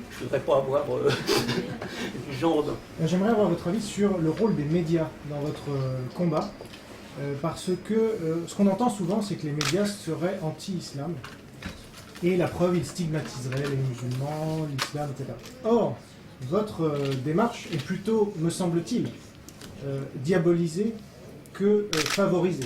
Je ne voudrais pas avoir Jean Robin. J'aimerais avoir votre avis sur le rôle des médias dans votre combat, parce que ce qu'on entend souvent, c'est que les médias seraient anti-islam, et la preuve, ils stigmatiseraient les musulmans, l'islam, etc. Or, votre démarche est plutôt, me semble-t-il, diabolisée que favorisée.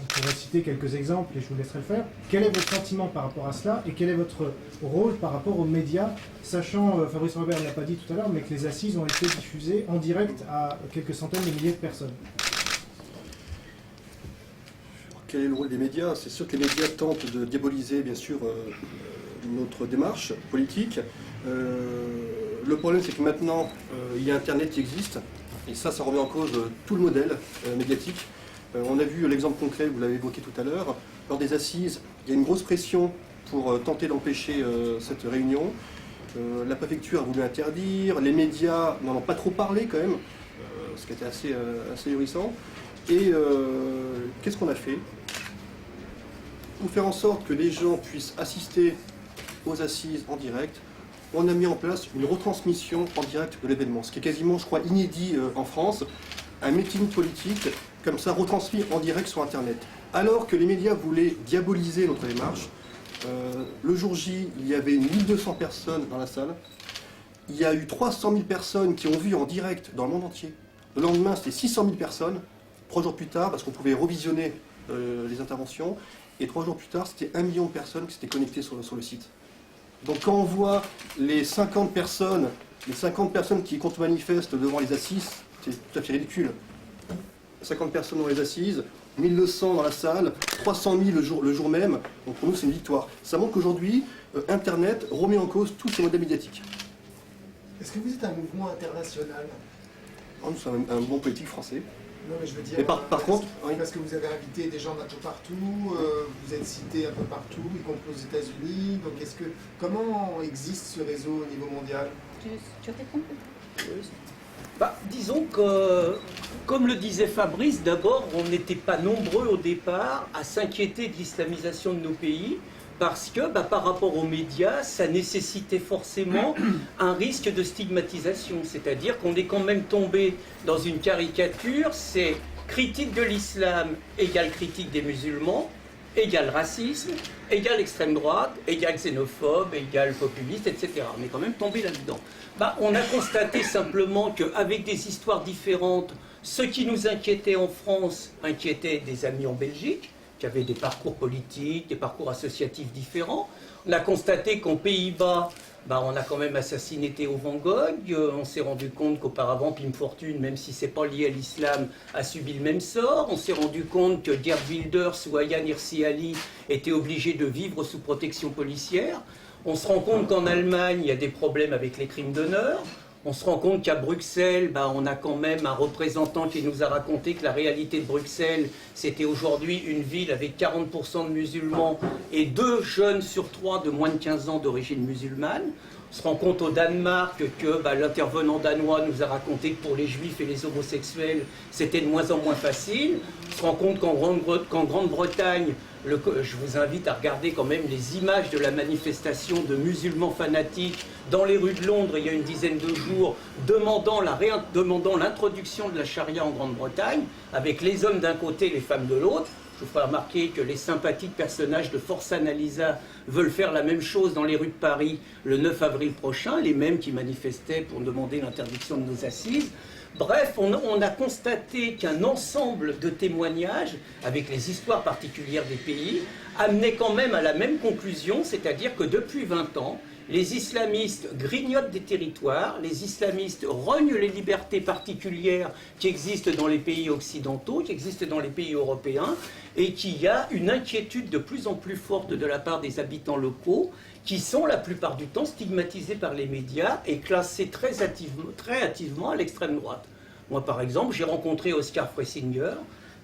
On pourrait citer quelques exemples et je vous laisserai le faire. Quel est votre sentiment par rapport à cela et quel est votre rôle par rapport aux médias, sachant, Fabrice Robert ne l'a pas dit tout à l'heure, mais que les assises ont été diffusées en direct à quelques centaines de milliers de personnes. Quel est le rôle des médias? C'est sûr que les médias tentent de diaboliser, bien sûr, notre démarche politique. Le problème, c'est que maintenant, il y a Internet qui existe, et ça remet en cause tout le modèle médiatique. On a vu l'exemple concret, vous l'avez évoqué tout à l'heure. Lors des assises, il y a une grosse pression pour tenter d'empêcher cette réunion. La préfecture a voulu interdire, les médias n'en ont pas trop parlé quand même, ce qui était assez ahurissant. Et qu'est-ce qu'on a fait? Pour faire en sorte que les gens puissent assister aux assises en direct, on a mis en place une retransmission en direct de l'événement, ce qui est quasiment, je crois, inédit en France, un meeting politique comme ça retransmis en direct sur Internet. Alors que les médias voulaient diaboliser notre démarche, le jour J, il y avait 1200 personnes dans la salle, il y a eu 300 000 personnes qui ont vu en direct dans le monde entier. Le lendemain, c'était 600 000 personnes, 3 jours plus tard, parce qu'on pouvait revisionner les interventions, et 3 jours plus tard, c'était 1 million de personnes qui s'étaient connectées sur le site. Donc quand on voit les 50 personnes qui contre-manifestent devant les assises, c'est tout à fait ridicule. 50 personnes dans les assises, 1200 dans la salle, 300 000 le jour même, donc pour nous c'est une victoire. Ça montre qu'aujourd'hui, Internet remet en cause tous ces modèles médiatiques. Est-ce que vous êtes un mouvement international? Nous sommes un mouvement politique français. Non, mais je veux dire, Mais par contre, oui. parce que vous avez invité des gens d'un peu partout, vous êtes cité un peu partout, y compris aux États-Unis. Donc, comment existe ce réseau au niveau mondial? Tu réponds peut-être? Disons que, comme le disait Fabrice, d'abord, on n'était pas nombreux au départ à s'inquiéter de l'islamisation de nos pays, parce que par rapport aux médias, ça nécessitait forcément un risque de stigmatisation. C'est-à-dire qu'on est quand même tombé dans une caricature, c'est critique de l'islam égale critique des musulmans, égale racisme, égale extrême droite, égale xénophobe, égale populiste, etc. On est quand même tombé là-dedans. On a constaté simplement qu'avec des histoires différentes, ce qui nous inquiétait en France inquiétait des amis en Belgique, qui avaient des parcours politiques, des parcours associatifs différents. On a constaté qu'aux Pays-Bas, on a quand même assassiné Theo van Gogh. On s'est rendu compte qu'auparavant, Pim Fortuyn, même si ce n'est pas lié à l'islam, a subi le même sort. On s'est rendu compte que Geert Wilders ou Ayaan Hirsi Ali étaient obligés de vivre sous protection policière. On se rend compte qu'en Allemagne, il y a des problèmes avec les crimes d'honneur. On se rend compte qu'à Bruxelles, on a quand même un représentant qui nous a raconté que la réalité de Bruxelles, c'était aujourd'hui une ville avec 40% de musulmans et 2 jeunes sur 3 de moins de 15 ans d'origine musulmane. On se rend compte au Danemark que l'intervenant danois nous a raconté que pour les juifs et les homosexuels, c'était de moins en moins facile. On se rend compte qu'en Grande-Bretagne, je vous invite à regarder quand même les images de la manifestation de musulmans fanatiques dans les rues de Londres il y a une dizaine de jours, demandant l'introduction de la charia en Grande-Bretagne, avec les hommes d'un côté et les femmes de l'autre. Je vous ferai remarquer que les sympathiques personnages de Forza Analisa veulent faire la même chose dans les rues de Paris le 9 avril prochain, les mêmes qui manifestaient pour demander l'interdiction de nos assises. Bref, on a constaté qu'un ensemble de témoignages, avec les histoires particulières des pays, amenait quand même à la même conclusion, c'est-à-dire que depuis 20 ans, les islamistes grignotent des territoires, les islamistes rognent les libertés particulières qui existent dans les pays occidentaux, qui existent dans les pays européens, et qu'il y a une inquiétude de plus en plus forte de la part des habitants locaux, qui sont la plupart du temps stigmatisés par les médias et classés très hâtivement à l'extrême droite. Moi, par exemple, j'ai rencontré Oscar Freisinger,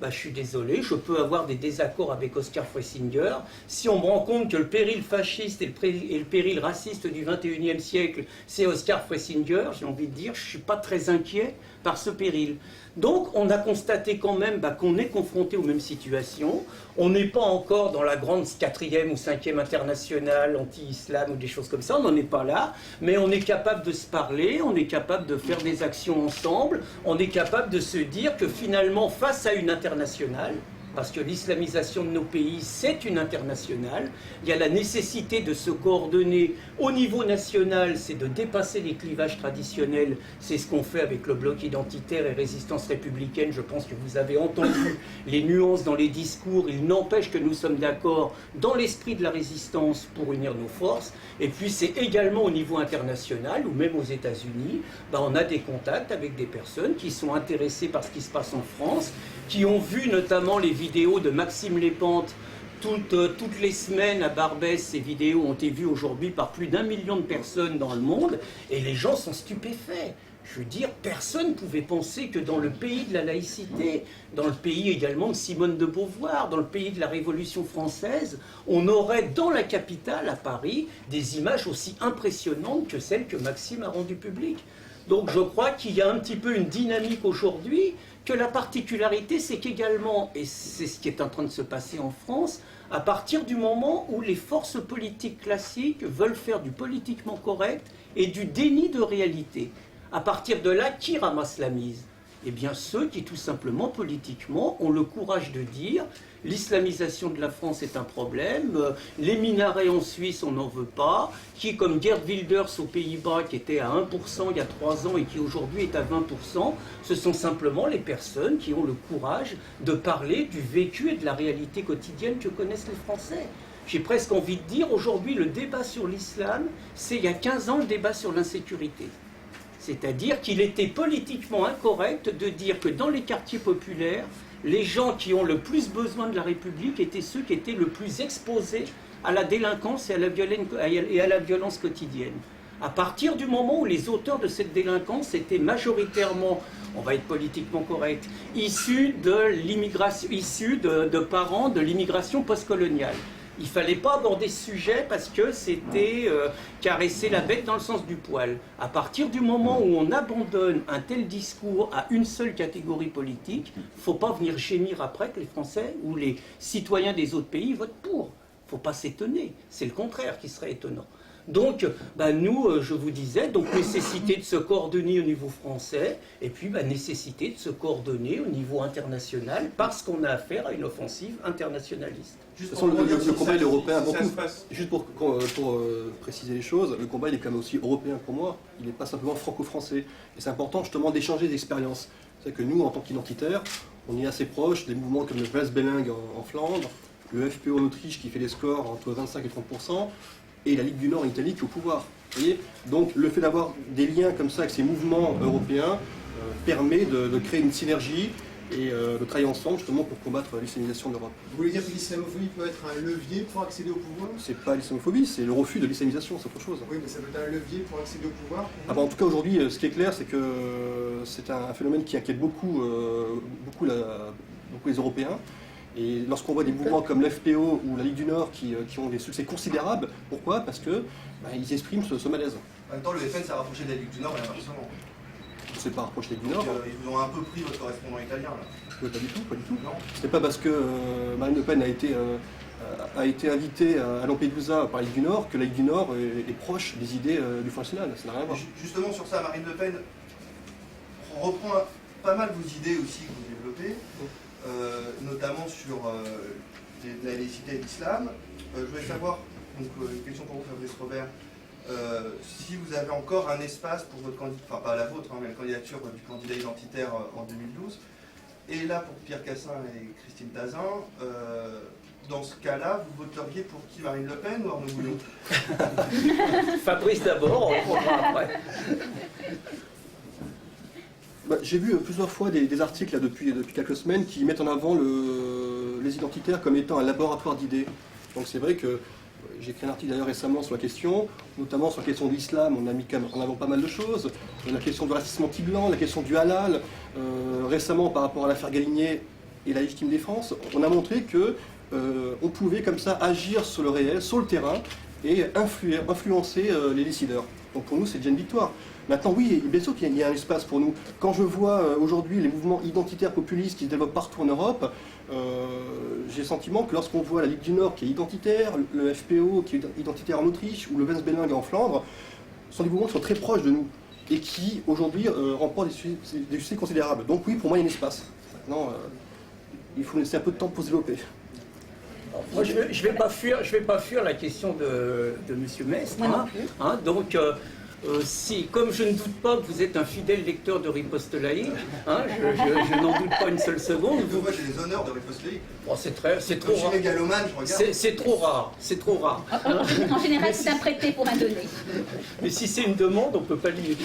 je suis désolé, je peux avoir des désaccords avec Oskar Schlesinger. Si on me rend compte que le péril fasciste et le péril raciste du XXIe siècle, c'est Oskar Schlesinger, j'ai envie de dire, je ne suis pas très inquiet par ce péril. Donc on a constaté quand même qu'on est confronté aux mêmes situations. On n'est pas encore dans la grande 4e ou 5e internationale anti-islam ou des choses comme ça, on n'en est pas là, mais on est capable de se parler, on est capable de faire des actions ensemble, on est capable de se dire que finalement face à une internationale, parce que l'islamisation de nos pays, c'est une internationale. Il y a la nécessité de se coordonner au niveau national, c'est de dépasser les clivages traditionnels. C'est ce qu'on fait avec le bloc identitaire et résistance républicaine. Je pense que vous avez entendu les nuances dans les discours. Il n'empêche que nous sommes d'accord dans l'esprit de la résistance pour unir nos forces. Et puis c'est également au niveau international, ou même aux États-Unis, on a des contacts avec des personnes qui sont intéressées par ce qui se passe en France, qui ont vu notamment les vidéos de Maxime Lépente toutes les semaines à Barbès. Ces vidéos ont été vues aujourd'hui par plus d'1 million de personnes dans le monde, et les gens sont stupéfaits. Je veux dire, personne ne pouvait penser que dans le pays de la laïcité, dans le pays également de Simone de Beauvoir, dans le pays de la Révolution française, on aurait dans la capitale, à Paris, des images aussi impressionnantes que celles que Maxime a rendues publiques. Donc je crois qu'il y a un petit peu une dynamique aujourd'hui, que la particularité, c'est qu'également, et c'est ce qui est en train de se passer en France, à partir du moment où les forces politiques classiques veulent faire du politiquement correct et du déni de réalité, à partir de là, qui ramasse la mise? Eh bien ceux qui tout simplement politiquement ont le courage de dire l'islamisation de la France est un problème, les minarets en Suisse on n'en veut pas, qui comme Geert Wilders aux Pays-Bas qui était à 1% il y a 3 ans et qui aujourd'hui est à 20%, ce sont simplement les personnes qui ont le courage de parler du vécu et de la réalité quotidienne que connaissent les Français. J'ai presque envie de dire aujourd'hui le débat sur l'islam, c'est il y a 15 ans le débat sur l'insécurité. C'est-à-dire qu'il était politiquement incorrect de dire que dans les quartiers populaires, les gens qui ont le plus besoin de la République étaient ceux qui étaient le plus exposés à la délinquance et à la violence quotidienne. À partir du moment où les auteurs de cette délinquance étaient majoritairement, on va être politiquement correct, issus de l'immigration, issus de parents de l'immigration postcoloniale. Il ne fallait pas aborder ce sujet parce que c'était caresser la bête dans le sens du poil. À partir du moment où on abandonne un tel discours à une seule catégorie politique, il ne faut pas venir gémir après que les Français ou les citoyens des autres pays votent pour. Il ne faut pas s'étonner. C'est le contraire qui serait étonnant. Donc, nous, je vous disais, donc nécessité de se coordonner au niveau français, et puis nécessité de se coordonner au niveau international, parce qu'on a affaire à une offensive internationaliste. De toute façon, le combat il est européen. Juste pour préciser les choses, le combat il est quand même aussi européen pour moi. Il n'est pas simplement franco-français. Et c'est important justement d'échanger d'expériences. C'est que nous, en tant qu'identitaires, on est assez proche des mouvements comme le Welsbelang en Flandre, le FPO en Autriche qui fait des scores entre 25 et 30%, et la Ligue du Nord en Italie qui est au pouvoir. Vous voyez, donc le fait d'avoir des liens comme ça avec ces mouvements européens permet de créer une synergie et de travailler ensemble justement pour combattre l'islamisation de l'Europe. Vous voulez dire que l'islamophobie peut être un levier pour accéder au pouvoir? C'est pas l'islamophobie, c'est le refus de l'islamisation, c'est autre chose. Oui, mais ça peut être un levier pour accéder au pouvoir? En tout cas aujourd'hui, ce qui est clair, c'est que c'est un phénomène qui inquiète beaucoup les Européens. Et lorsqu'on voit des mouvements comme l'FPO ou la Ligue du Nord qui ont des succès considérables, pourquoi? Parce que ils expriment ce malaise. En même temps, le FN s'est rapproché de la Ligue du Nord et inversement. C'est pas rapproché de la Ligue du Nord. Ils vous ont un peu pris votre correspondant italien là. Pas du tout, pas du tout. Non. Ce n'est pas parce que Marine Le Pen a été invitée à Lampedusa par la Ligue du Nord que la Ligue du Nord est proche des idées du Front National. Ça n'a rien à voir. Justement sur ça, Marine Le Pen reprend pas mal vos idées aussi que vous développez. Notamment sur la laïcité et l'islam. Je voulais savoir, donc une question pour vous Fabrice Robert, si vous avez encore un espace pour votre candidature, enfin pas la vôtre, mais la candidature du candidat identitaire en 2012, et là pour Pierre Cassin et Christine Tazin, dans ce cas-là, vous voteriez pour qui, Marine Le Pen ou Arnaud Bouillon? Fabrice d'abord, on reprendra après. J'ai vu plusieurs fois des articles là, depuis quelques semaines qui mettent en avant les identitaires comme étant un laboratoire d'idées. Donc c'est vrai que j'ai écrit un article d'ailleurs récemment sur la question, notamment sur la question de l'islam, on a mis en avant pas mal de choses, la question du racisme anti-blanc, la question du halal, récemment par rapport à l'affaire Galinier, et la légitime défense, on a montré que on pouvait comme ça agir sur le réel, sur le terrain, et influencer les décideurs. Donc pour nous, c'est déjà une victoire. Maintenant, oui, bien sûr qu'il y a un espace pour nous. Quand je vois aujourd'hui les mouvements identitaires populistes qui se développent partout en Europe, j'ai le sentiment que lorsqu'on voit la Ligue du Nord qui est identitaire, le FPO qui est identitaire en Autriche, ou le Westbelang en Flandre, ce sont des mouvements qui sont très proches de nous et qui aujourd'hui remportent des succès considérables. Donc oui, pour moi, il y a un espace. Maintenant, il faut laisser un peu de temps pour se développer. Moi, je vais pas fuir la question de M. Mestre. Donc, comme je ne doute pas que vous êtes un fidèle lecteur de Riposte laïque, je n'en doute pas une seule seconde. Moi, j'ai les honneurs de Riposte laïque. Bon, c'est trop rare. Mégalomane, je regarde. C'est trop rare. C'est trop rare. En général, c'est un prêté pour un donné. Mais si c'est une demande, on ne peut pas lui.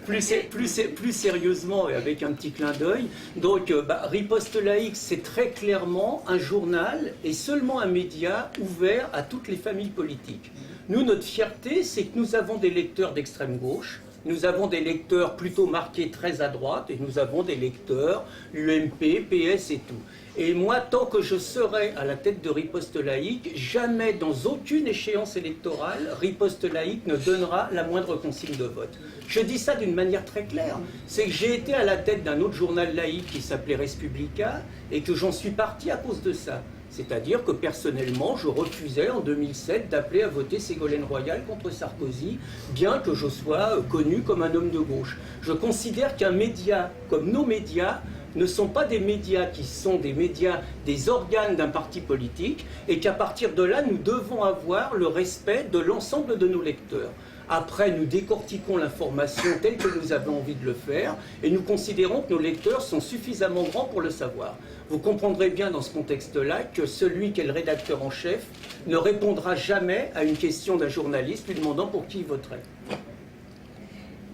Plus sérieusement et avec un petit clin d'œil, donc Riposte laïque, c'est très clairement un journal et seulement un média ouvert à toutes les familles politiques. Nous, notre fierté, c'est que nous avons des lecteurs d'extrême gauche, nous avons des lecteurs plutôt marqués très à droite, et nous avons des lecteurs UMP, PS et tout. Et moi, tant que je serai à la tête de Riposte laïque, jamais dans aucune échéance électorale, Riposte laïque ne donnera la moindre consigne de vote. Je dis ça d'une manière très claire. C'est que j'ai été à la tête d'un autre journal laïque qui s'appelait Respublica, et que j'en suis parti à cause de ça. C'est-à-dire que personnellement, je refusais en 2007 d'appeler à voter Ségolène Royal contre Sarkozy, bien que je sois connu comme un homme de gauche. Je considère qu'un média comme nos médias ne sont pas des médias qui sont des médias, des organes d'un parti politique, et qu'à partir de là, nous devons avoir le respect de l'ensemble de nos lecteurs. Après, nous décortiquons l'information telle que nous avons envie de le faire, et nous considérons que nos lecteurs sont suffisamment grands pour le savoir. Vous comprendrez bien dans ce contexte-là que celui qui est le rédacteur en chef ne répondra jamais à une question d'un journaliste lui demandant pour qui il voterait.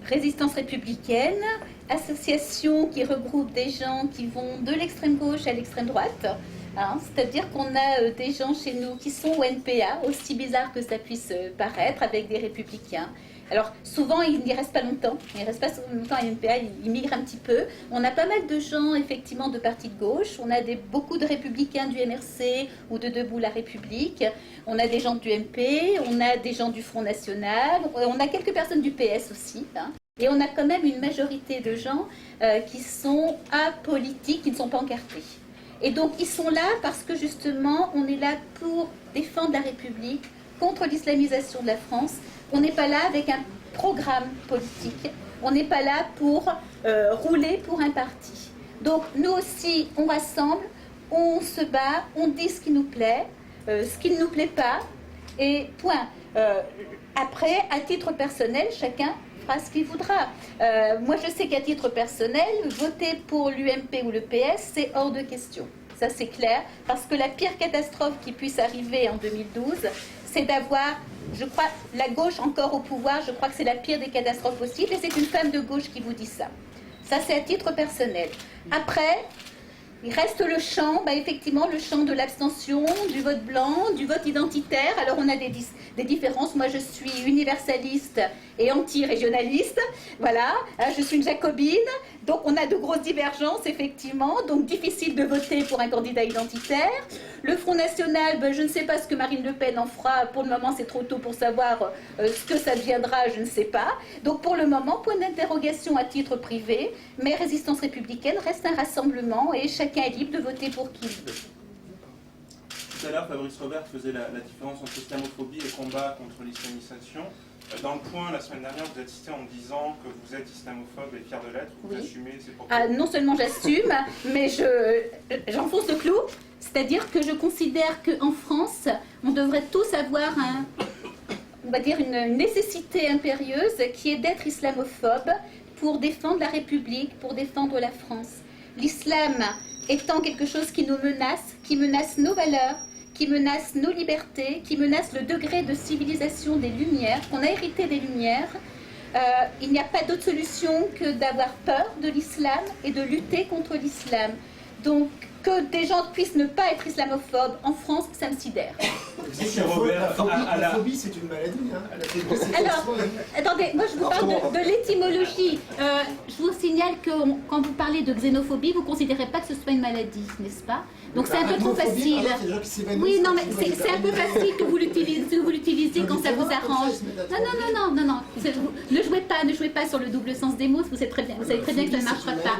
Résistance républicaine, association qui regroupe des gens qui vont de l'extrême gauche à l'extrême droite. C'est-à-dire qu'on a des gens chez nous qui sont au NPA, aussi bizarre que ça puisse paraître, avec des républicains. Alors souvent, ils n'y restent pas longtemps. Ils ne restent pas longtemps à NPA, ils migrent un petit peu. On a pas mal de gens, effectivement, de partis de gauche. On a beaucoup de républicains du MRC ou de Debout la République. On a des gens du MP, on a des gens du Front National. On a quelques personnes du PS aussi. Et on a quand même une majorité de gens qui sont apolitiques, qui ne sont pas encartés. Et donc, ils sont là parce que, justement, on est là pour défendre la République contre l'islamisation de la France. On n'est pas là avec un programme politique. On n'est pas là pour rouler pour un parti. Donc, nous aussi, on rassemble, on se bat, on dit ce qui nous plaît, ce qui ne nous plaît pas, et point. Après, à titre personnel, chacun fera ce qu'il voudra. Moi, je sais qu'à titre personnel, voter pour l'UMP ou le PS, c'est hors de question. Ça, c'est clair, parce que la pire catastrophe qui puisse arriver en 2012, c'est d'avoir, je crois, la gauche encore au pouvoir. Je crois que c'est la pire des catastrophes possibles, et c'est une femme de gauche qui vous dit ça. Ça, c'est à titre personnel. Après, il reste le champ, effectivement, le champ de l'abstention, du vote blanc, du vote identitaire. Alors, on a des différences. Moi, je suis universaliste et anti-régionaliste. Voilà, je suis une jacobine. Donc, on a de grosses divergences, effectivement. Donc, difficile de voter pour un candidat identitaire. Le Front National, je ne sais pas ce que Marine Le Pen en fera. Pour le moment, c'est trop tôt pour savoir ce que ça deviendra, je ne sais pas. Donc, pour le moment, point d'interrogation à titre privé. Mais Résistance républicaine reste un rassemblement et chacun est libre de voter pour qui il veut. Tout à l'heure, Fabrice Robert faisait la différence entre islamophobie et combat contre l'islamisation. Dans le point, la semaine dernière, vous êtes cité en disant que vous êtes islamophobe et fier de l'être. Vous assumez ces propos. Non seulement j'assume, mais j'enfonce le clou. C'est-à-dire que je considère qu'en France, on devrait tous avoir on va dire une nécessité impérieuse qui est d'être islamophobe pour défendre la République, pour défendre la France. L'islam étant quelque chose qui nous menace, qui menace nos valeurs, qui menace nos libertés, qui menace le degré de civilisation des Lumières, qu'on a hérité des Lumières, il n'y a pas d'autre solution que d'avoir peur de l'islam et de lutter contre l'islam. Donc, que des gens puissent ne pas être islamophobes en France, ça me sidère. La phobie, c'est une maladie. Hein. La phobie, c'est Alors, attendez, moi je vous parle de l'étymologie. Je vous signale que quand vous parlez de xénophobie, vous ne considérez pas que ce soit une maladie, n'est-ce pas? Donc c'est un peu trop facile. Oui, non, mais c'est un peu facile que vous l'utilisiez quand ça vous arrange. Non. Ne jouez pas sur le double sens des mots, vous savez très bien que ça ne marchera pas.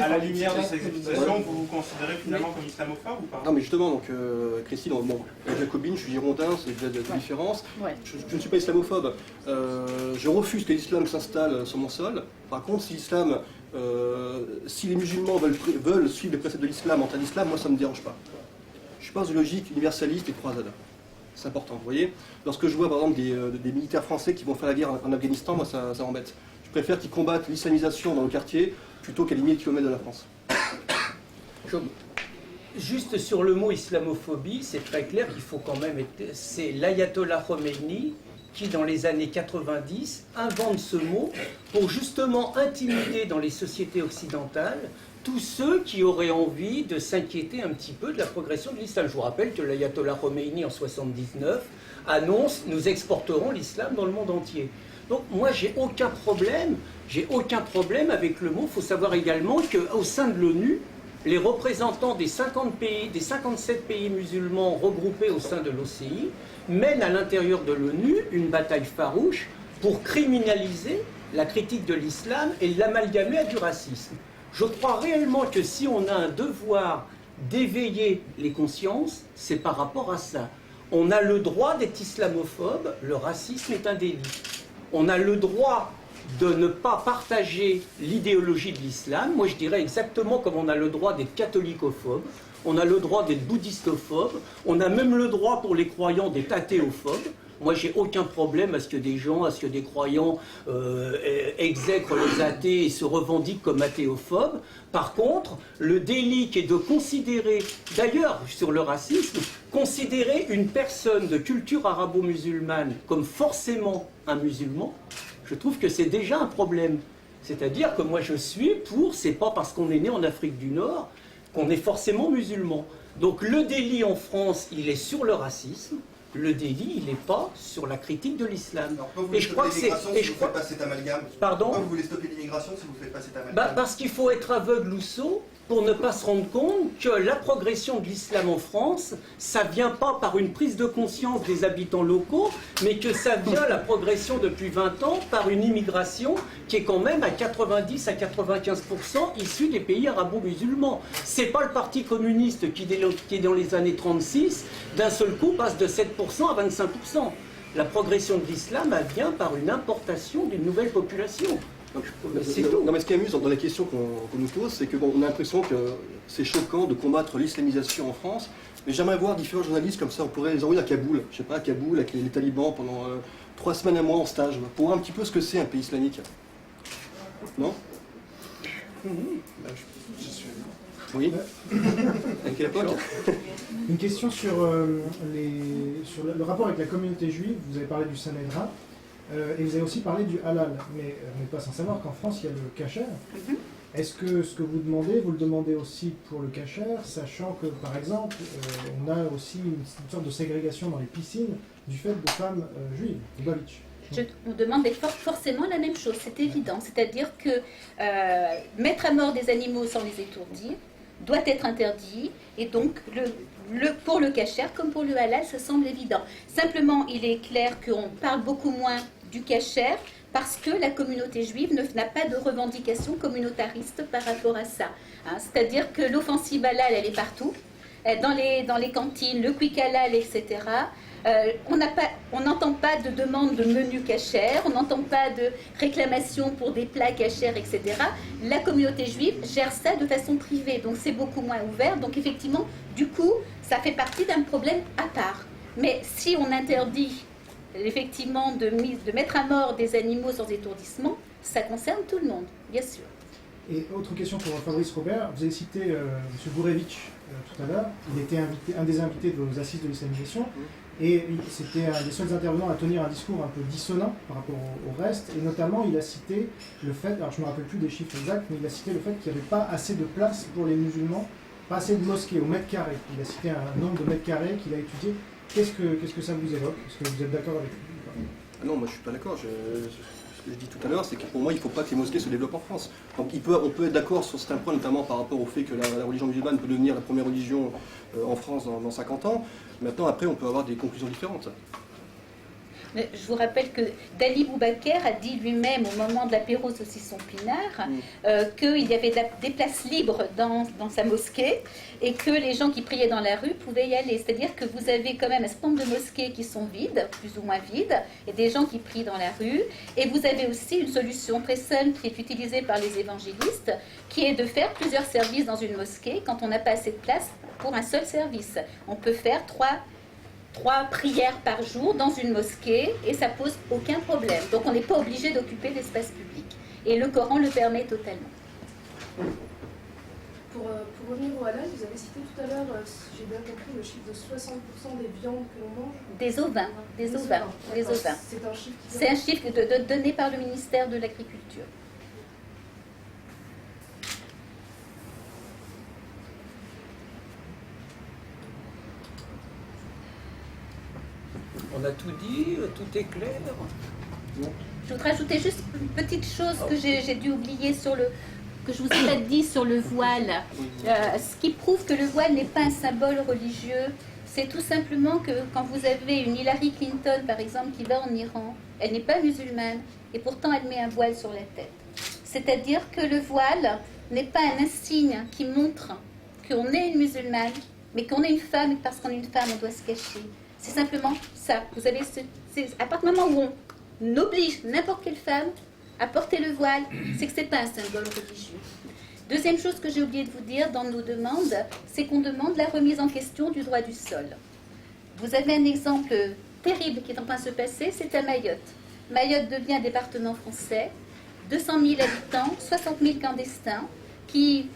À la lumière de ces explications, vous vous considérez finalement comme islamophobe ou pas? Non, mais justement, donc, Christine, bon, jacobine, je suis girondin, c'est déjà de différence. Ouais. Je ne suis pas islamophobe. Je refuse que l'islam s'installe sur mon sol. Par contre, si les musulmans veulent suivre les préceptes de l'islam en l'islam, moi ça ne me dérange pas. Je ne suis pas une logique universaliste et croisade. C'est important, vous voyez. Lorsque je vois par exemple des militaires français qui vont faire la guerre en Afghanistan, moi ça m'embête. Je préfère qu'ils combattent l'islamisation dans le quartier plutôt qu'à des milliers de kilomètres de la France. Juste sur le mot islamophobie, c'est très clair qu'il faut quand même... C'est l'ayatollah Khomeini qui, dans les années 90, invente ce mot pour justement intimider dans les sociétés occidentales tous ceux qui auraient envie de s'inquiéter un petit peu de la progression de l'islam. Je vous rappelle que l'ayatollah Khomeini, en 79, annonce « Nous exporterons l'islam dans le monde entier ». Donc moi, j'ai aucun problème avec le mot. Il faut savoir également qu'au sein de l'ONU, les représentants des 57 pays musulmans regroupés au sein de l'OCI mènent à l'intérieur de l'ONU une bataille farouche pour criminaliser la critique de l'islam et l'amalgamer à du racisme. Je crois réellement que si on a un devoir d'éveiller les consciences, c'est par rapport à ça. On a le droit d'être islamophobe, le racisme est un délit. On a le droit de ne pas partager l'idéologie de l'islam. Moi, je dirais exactement comme on a le droit d'être catholicophobe, on a le droit d'être bouddhistophobe, on a même le droit pour les croyants d'être athéophobes. Moi, j'ai aucun problème à ce que des croyants exècrent les athées et se revendiquent comme athéophobes. Par contre, le délit qui est de considérer, d'ailleurs, sur le racisme, considérer une personne de culture arabo-musulmane comme forcément un musulman, je trouve que c'est déjà un problème. C'est-à-dire que moi je suis pour, c'est pas parce qu'on est né en Afrique du Nord qu'on est forcément musulman. Donc le délit en France, il est sur le racisme, le délit, il n'est pas sur la critique de l'islam. Et je crois que c'est... Et je crois pas cet amalgame. Pardon ? Pourquoi vous voulez stopper l'immigration si vous ne faites pas cet amalgame? Parce qu'il faut être aveugle ou sot pour ne pas se rendre compte que la progression de l'islam en France, ça ne vient pas par une prise de conscience des habitants locaux, mais que ça vient, la progression depuis 20 ans, par une immigration qui est quand même à 90 à 95% issue des pays arabo-musulmans. C'est pas le Parti communiste qui est dans les années 36, d'un seul coup passe de 7% à 25%. La progression de l'islam, elle vient par une importation d'une nouvelle population. C'est tout. Non, mais ce qui amuse dans la question qu'on nous pose, c'est qu'on a l'impression que c'est choquant de combattre l'islamisation en France, mais j'aimerais voir différents journalistes comme ça, on pourrait les envoyer à Kaboul, je sais pas, à Kaboul, avec les talibans pendant 3 semaines à mois en stage, pour voir un petit peu ce que c'est un pays islamique. Non? Oui. À quelle époque? Une question sur le rapport avec la communauté juive. Vous avez parlé du Sanhédrin. Et vous avez aussi parlé du halal, mais vous n'êtes pas sans savoir qu'en France, il y a le kasher. Est-ce que ce que vous le demandez aussi pour le kasher, sachant que, par exemple, on a aussi une sorte de ségrégation dans les piscines du fait de femmes juives, de Babich. On demande forcément la même chose, c'est évident. C'est-à-dire que mettre à mort des animaux sans les étourdir doit être interdit, et donc pour le kasher comme pour le halal, ça semble évident. Simplement, il est clair qu'on parle beaucoup moins du kasher parce que la communauté juive n'a pas de revendication communautariste par rapport à ça. Hein, c'est-à-dire que l'offensive halal, elle est partout, dans les cantines, le quick halal, etc. On n'entend pas de demande de menu kasher, on n'entend pas de réclamation pour des plats kasher, etc. La communauté juive gère ça de façon privée, donc c'est beaucoup moins ouvert. Donc effectivement, du coup, ça fait partie d'un problème à part. Mais si on interdit effectivement de mettre à mort des animaux sans étourdissement, ça concerne tout le monde, bien sûr. Et autre question pour Fabrice Robert, vous avez cité M. Gourevitch tout à l'heure, il était un des invités de vos assises de l'islamisation, et c'était un des seuls intervenants à tenir un discours un peu dissonant par rapport au reste, et notamment il a cité le fait, alors je ne me rappelle plus des chiffres exacts, mais il a cité le fait qu'il n'y avait pas assez de place pour les musulmans pas assez de mosquées au mètre carré. Il a cité un nombre de mètres carrés qu'il a étudié. Qu'est-ce que ça vous évoque? Est-ce que vous êtes d'accord avec lui? Non, moi je suis pas d'accord. Ce que je dis tout à l'heure, c'est que pour moi, il ne faut pas que les mosquées se développent en France. Donc on peut être d'accord sur certains points, notamment par rapport au fait que la religion musulmane peut devenir la première religion en France dans 50 ans. Maintenant, après, on peut avoir des conclusions différentes. Je vous rappelle que Dali Boubaker a dit lui-même au moment de l'apéro saucisson pinard qu'il y avait des places libres dans sa mosquée et que les gens qui priaient dans la rue pouvaient y aller. C'est-à-dire que vous avez quand même un certain nombre de mosquées qui sont vides, plus ou moins vides, et des gens qui prient dans la rue. Et vous avez aussi une solution très simple qui est utilisée par les évangélistes, qui est de faire plusieurs services dans une mosquée quand on n'a pas assez de place pour un seul service. On peut faire trois prières par jour dans une mosquée et ça pose aucun problème. Donc on n'est pas obligé d'occuper l'espace public. Et le Coran le permet totalement. Pour revenir au halal, vous avez cité tout à l'heure, si j'ai bien compris, le chiffre de 60% des viandes que l'on mange. Des ovins. Des ovins. C'est un chiffre C'est un chiffre donné par le ministère de l'Agriculture. On a tout dit, tout est clair. Je voudrais ajouter juste une petite chose que j'ai dû oublier que je vous ai pas dit sur le voile. Ce qui prouve que le voile n'est pas un symbole religieux, c'est tout simplement que quand vous avez une Hillary Clinton, par exemple, qui va en Iran, elle n'est pas musulmane, et pourtant elle met un voile sur la tête. C'est-à-dire que le voile n'est pas un insigne qui montre qu'on est une musulmane, mais qu'on est une femme, et parce qu'on est une femme, on doit se cacher. C'est simplement ça. Vous avez à partir du moment où on oblige n'importe quelle femme à porter le voile, c'est que ce n'est pas un symbole religieux. Deuxième chose que j'ai oublié de vous dire dans nos demandes, c'est qu'on demande la remise en question du droit du sol. Vous avez un exemple terrible qui est en train de se passer, c'est à Mayotte. Mayotte devient un département français, 200 000 habitants, 60 000 clandestins qui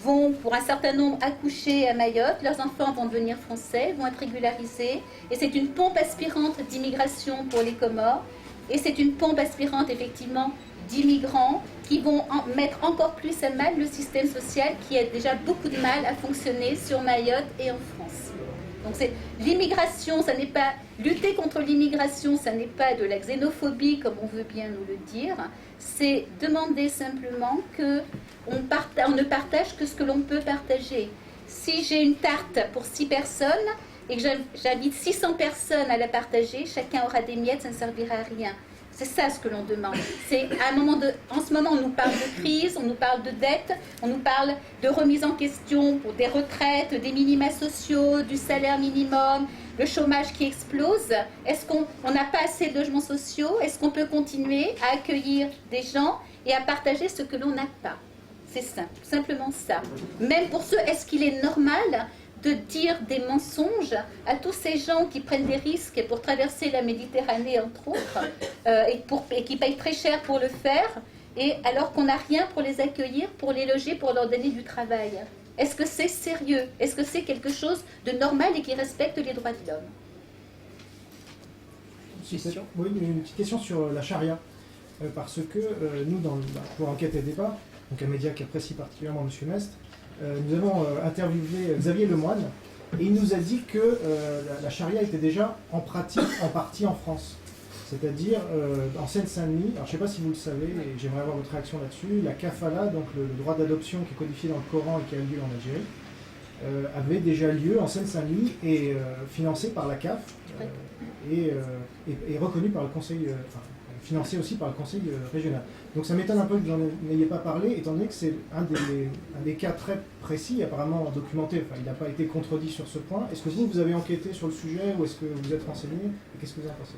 vont pour un certain nombre accoucher à Mayotte, leurs enfants vont devenir français, vont être régularisés, et c'est une pompe aspirante d'immigration pour les Comores, et c'est une pompe aspirante effectivement d'immigrants qui vont mettre encore plus à mal le système social qui a déjà beaucoup de mal à fonctionner sur Mayotte et en France. Donc c'est l'immigration, ça n'est pas lutter contre l'immigration, ça n'est pas de la xénophobie comme on veut bien nous le dire, c'est demander simplement que on ne partage que ce que l'on peut partager. Si j'ai une tarte pour 6 personnes et que j'invite 600 personnes à la partager, chacun aura des miettes, ça ne servira à rien. C'est ça ce que l'on demande. C'est en ce moment, on nous parle de crise, on nous parle de dette, on nous parle de remise en question pour des retraites, des minima sociaux, du salaire minimum, le chômage qui explose. Est-ce qu'on n'a pas assez de logements sociaux? Est-ce qu'on peut continuer à accueillir des gens et à partager ce que l'on n'a pas? C'est simple, tout simplement ça. Même pour ceux, est-ce qu'il est normal de dire des mensonges à tous ces gens qui prennent des risques pour traverser la Méditerranée, entre autres, et qui payent très cher pour le faire, et alors qu'on n'a rien pour les accueillir, pour les loger, pour leur donner du travail? Est-ce que c'est sérieux? Est-ce que c'est quelque chose de normal et qui respecte les droits de l'homme? Oui, une petite question sur la charia. Parce que nous, pour Enquête et Débat, donc un média qui apprécie particulièrement M. Mestre, nous avons interviewé Xavier Lemoine et il nous a dit que la charia était déjà en pratique en partie en France. C'est-à-dire en Seine-Saint-Denis, alors je ne sais pas si vous le savez et j'aimerais avoir votre réaction là-dessus, la kafala, donc le droit d'adoption qui est codifié dans le Coran et qui a lieu en Algérie, avait déjà lieu en Seine-Saint-Denis et financé par la CAF et reconnu par le Conseil, financé aussi par le Conseil régional. Donc ça m'étonne un peu que j'en ayez pas parlé, étant donné que c'est un des cas très précis, apparemment documenté, enfin il n'a pas été contredit sur ce point. Est-ce que vous avez enquêté sur le sujet ou est-ce que vous êtes renseigné? Qu'est-ce que vous en pensez?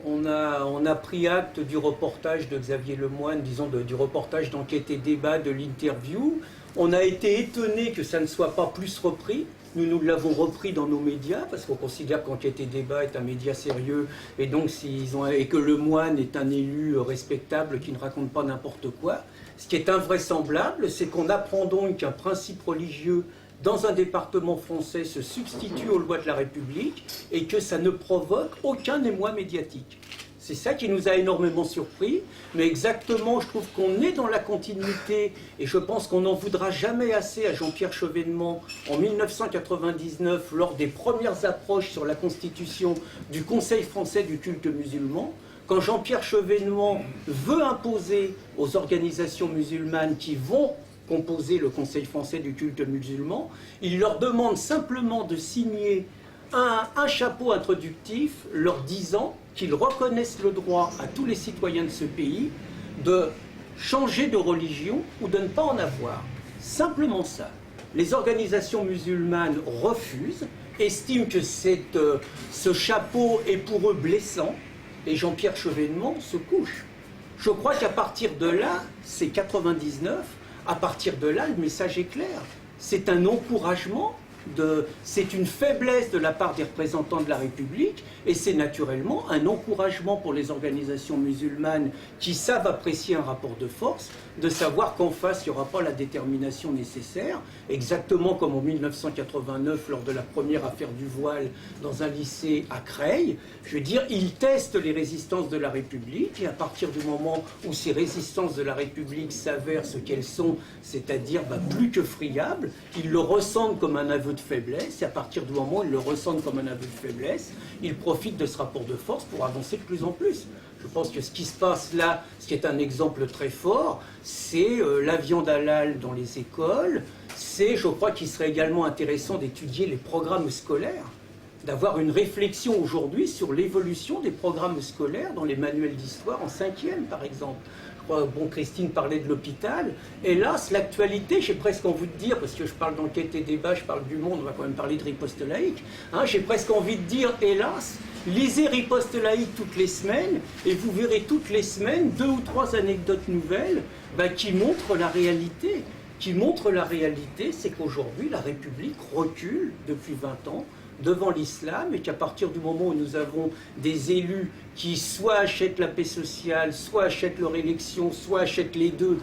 On a pris acte du reportage de Xavier Lemoine, disons du reportage d'Enquête et Débat, de l'interview. On a été étonné que ça ne soit pas plus repris. Nous l'avons repris dans nos médias parce qu'on considère qu'Enquête et Débat est un média sérieux et donc et que Lemoine est un élu respectable qui ne raconte pas n'importe quoi. Ce qui est invraisemblable, c'est qu'on apprend donc qu'un principe religieux dans un département français se substitue aux lois de la République et que ça ne provoque aucun émoi médiatique. C'est ça qui nous a énormément surpris, mais exactement, je trouve qu'on est dans la continuité, et je pense qu'on n'en voudra jamais assez à Jean-Pierre Chevènement en 1999, lors des premières approches sur la constitution du Conseil français du culte musulman, quand Jean-Pierre Chevènement veut imposer aux organisations musulmanes qui vont composer le Conseil français du culte musulman, il leur demande simplement de signer un chapeau introductif leur disant qu'ils reconnaissent le droit à tous les citoyens de ce pays de changer de religion ou de ne pas en avoir. Simplement ça. Les organisations musulmanes refusent, estiment que ce chapeau est pour eux blessant, et Jean-Pierre Chevènement se couche. Je crois qu'à partir de là, c'est 99, à partir de là, le message est clair. C'est un encouragement, c'est une faiblesse de la part des représentants de la République, et c'est naturellement un encouragement pour les organisations musulmanes qui savent apprécier un rapport de force, de savoir qu'en face, il n'y aura pas la détermination nécessaire, exactement comme en 1989, lors de la première affaire du voile dans un lycée à Creil. Je veux dire, ils testent les résistances de la République, et à partir du moment où ces résistances de la République s'avèrent ce qu'elles sont, c'est-à-dire plus que friables, ils le ressentent comme un aveu de faiblesse, et à partir du moment où ils le ressentent comme un aveu de faiblesse, ils profitent de ce rapport de force pour avancer de plus en plus. Je pense que ce qui se passe là, ce qui est un exemple très fort, c'est la viande halal dans les écoles. Je crois qu'il serait également intéressant d'étudier les programmes scolaires, d'avoir une réflexion aujourd'hui sur l'évolution des programmes scolaires dans les manuels d'histoire en 5e, par exemple. Bon, Christine parlait de l'hôpital. Hélas, l'actualité, j'ai presque envie de dire, parce que je parle d'enquête et débat, je parle du Monde, on va quand même parler de riposte laïque, j'ai presque envie de dire, hélas, lisez riposte laïque toutes les semaines, et vous verrez toutes les semaines 2 ou 3 anecdotes nouvelles qui montrent la réalité. C'est qu'aujourd'hui, la République recule depuis 20 ans devant l'islam, et qu'à partir du moment où nous avons des élus qui soit achètent la paix sociale, soit achètent leur élection, soit achètent les deux,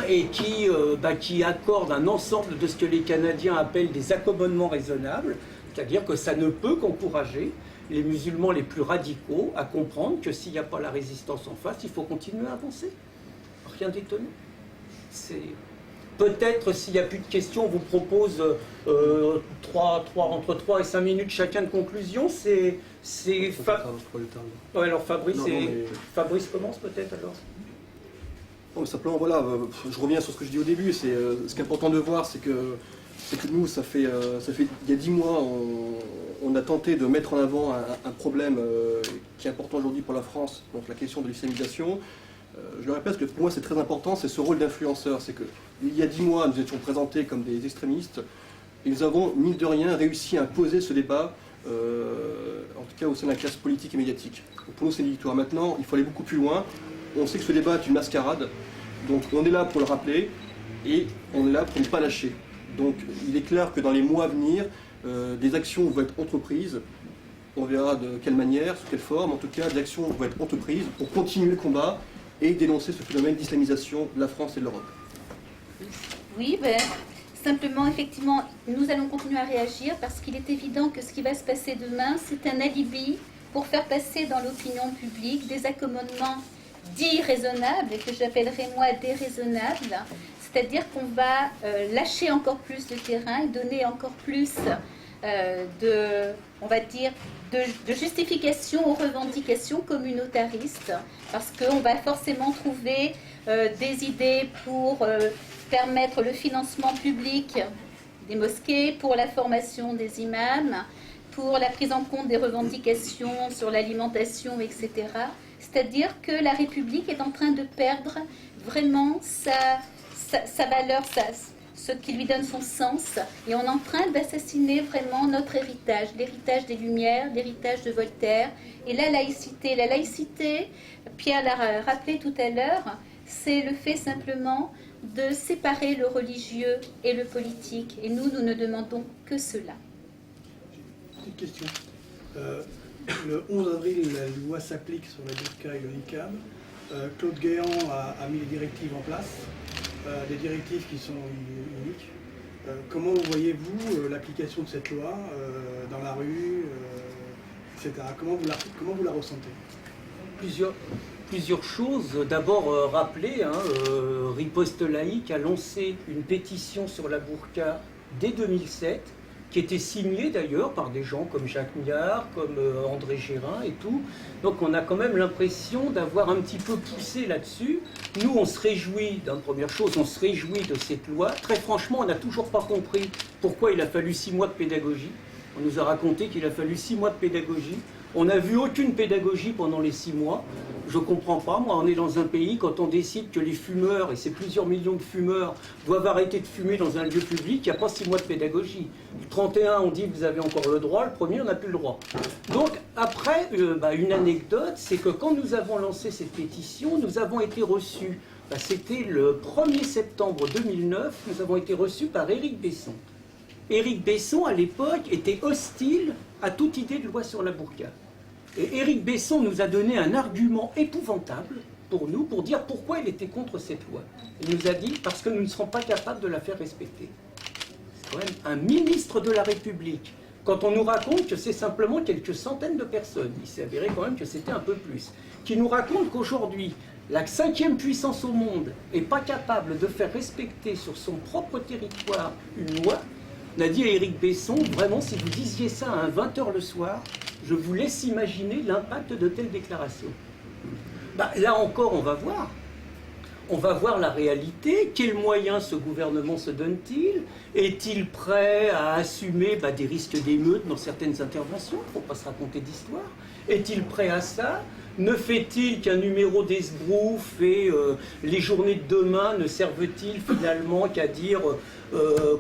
et qui accordent un ensemble de ce que les Canadiens appellent des accommodements raisonnables, c'est-à-dire que ça ne peut qu'encourager les musulmans les plus radicaux à comprendre que s'il n'y a pas la résistance en face, il faut continuer à avancer. Rien d'étonnant. Peut-être, s'il n'y a plus de questions, on vous propose entre 3 et 5 minutes chacun de conclusion. Alors Fabrice commence peut-être alors. Non, simplement, voilà, je reviens sur ce que je dis au début. Ce qui est important de voir, c'est que nous, ça fait il y a 10 mois, on a tenté de mettre en avant un problème qui est important aujourd'hui pour la France, donc la question de l'islamisation. Je le répète, parce que pour moi c'est très important, c'est ce rôle d'influenceur. C'est qu'il y a 10 mois, nous étions présentés comme des extrémistes, et nous avons, mine de rien, réussi à imposer ce débat, en tout cas au sein de la classe politique et médiatique. Donc pour nous, c'est une victoire. Maintenant, il faut aller beaucoup plus loin. On sait que ce débat est une mascarade, donc on est là pour le rappeler, et on est là pour ne pas lâcher. Donc il est clair que dans les mois à venir, des actions vont être entreprises. On verra de quelle manière, sous quelle forme, en tout cas, des actions vont être entreprises pour continuer le combat et dénoncer ce phénomène d'islamisation de la France et de l'Europe. Oui, simplement, effectivement, nous allons continuer à réagir parce qu'il est évident que ce qui va se passer demain, c'est un alibi pour faire passer dans l'opinion publique des accommodements dits raisonnables, et que j'appellerais moi déraisonnables, c'est-à-dire qu'on va lâcher encore plus de terrain et donner encore plus de justification aux revendications communautaristes, parce qu'on va forcément trouver des idées pour permettre le financement public des mosquées, pour la formation des imams, pour la prise en compte des revendications sur l'alimentation, etc. C'est-à-dire que la République est en train de perdre vraiment sa valeur, ce qui lui donne son sens, et on est en train d'assassiner vraiment notre héritage, l'héritage des Lumières, l'héritage de Voltaire, et la laïcité. La laïcité, Pierre l'a rappelé tout à l'heure, c'est le fait simplement de séparer le religieux et le politique, et nous ne demandons que cela. Petite question. Le 11 avril, la loi s'applique sur la burqa et le niqab. Claude Guéant a mis les directives en place. Des directives qui sont uniques. Comment voyez-vous l'application de cette loi dans la rue, etc. Comment vous la ressentez? plusieurs choses. D'abord, rappeler, Riposte laïque a lancé une pétition sur la burqa dès 2007, qui était signée d'ailleurs par des gens comme Jacques Miard, comme André Gérin et tout. Donc on a quand même l'impression d'avoir un petit peu poussé là-dessus. Nous, on se réjouit, d'une première chose, on se réjouit de cette loi. Très franchement, on n'a toujours pas compris pourquoi il a fallu 6 mois de pédagogie. On nous a raconté qu'il a fallu 6 mois de pédagogie. On n'a vu aucune pédagogie pendant les 6 mois. Je ne comprends pas. Moi, on est dans un pays, quand on décide que les fumeurs, et c'est plusieurs millions de fumeurs, doivent arrêter de fumer dans un lieu public, il n'y a pas 6 mois de pédagogie. Le 31, on dit que vous avez encore le droit. Le premier, on n'a plus le droit. Donc, après, une anecdote, c'est que quand nous avons lancé cette pétition, nous avons été reçus. C'était le 1er septembre 2009, nous avons été reçus par Éric Besson. Éric Besson, à l'époque, était hostile à toute idée de loi sur la burqa. Et Éric Besson nous a donné un argument épouvantable pour nous, pour dire pourquoi il était contre cette loi. Il nous a dit, parce que nous ne serons pas capables de la faire respecter. C'est quand même un ministre de la République. Quand on nous raconte que c'est simplement quelques centaines de personnes, il s'est avéré quand même que c'était un peu plus, qui nous raconte qu'aujourd'hui, la 5e puissance au monde n'est pas capable de faire respecter sur son propre territoire une loi. On a dit à Éric Besson, vraiment, si vous disiez ça à un 20h le soir, je vous laisse imaginer l'impact de telles déclarations. Là encore, on va voir. On va voir la réalité. Quels moyens ce gouvernement se donne-t-il? Est-il prêt à assumer des risques d'émeute dans certaines interventions? Il ne faut pas se raconter d'histoire. Est-il prêt à ça? Ne fait-il qu'un numéro d'esbrouf et les journées de demain ne servent-ils finalement qu'à dire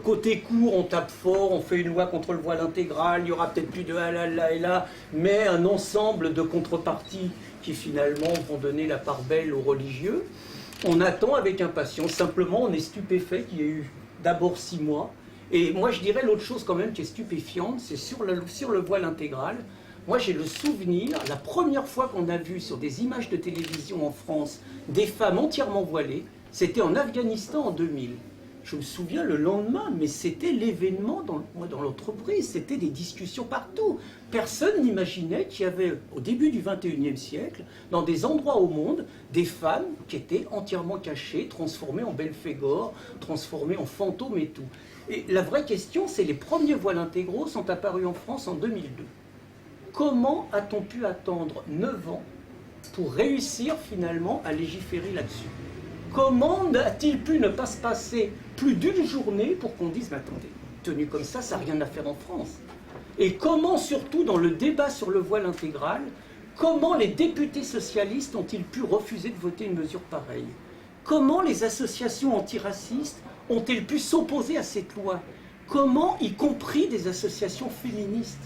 côté court, on tape fort, on fait une loi contre le voile intégral, il y aura peut-être plus de halal là et là, mais un ensemble de contreparties qui finalement vont donner la part belle aux religieux. On attend avec impatience. Simplement, on est stupéfait qu'il y ait eu d'abord 6 mois. Et moi, je dirais l'autre chose quand même qui est stupéfiante, c'est sur le voile intégral. Moi, j'ai le souvenir, la première fois qu'on a vu sur des images de télévision en France des femmes entièrement voilées, c'était en Afghanistan en 2000. Je me souviens le lendemain, mais c'était l'événement dans l'entreprise, c'était des discussions partout. Personne n'imaginait qu'il y avait, au début du XXIe siècle, dans des endroits au monde, des femmes qui étaient entièrement cachées, transformées en Belphégor, transformées en fantômes et tout. Et la vraie question, c'est les premiers voiles intégraux sont apparus en France en 2002. Comment a-t-on pu attendre 9 ans pour réussir finalement à légiférer là-dessus? Comment a-t-il pu ne pas se passer plus d'une journée pour qu'on dise « mais attendez, tenu comme ça n'a rien à faire en France ». Et comment surtout dans le débat sur le voile intégral, comment les députés socialistes ont-ils pu refuser de voter une mesure pareille? Comment les associations antiracistes ont-elles pu s'opposer à cette loi? Comment, y compris des associations féministes,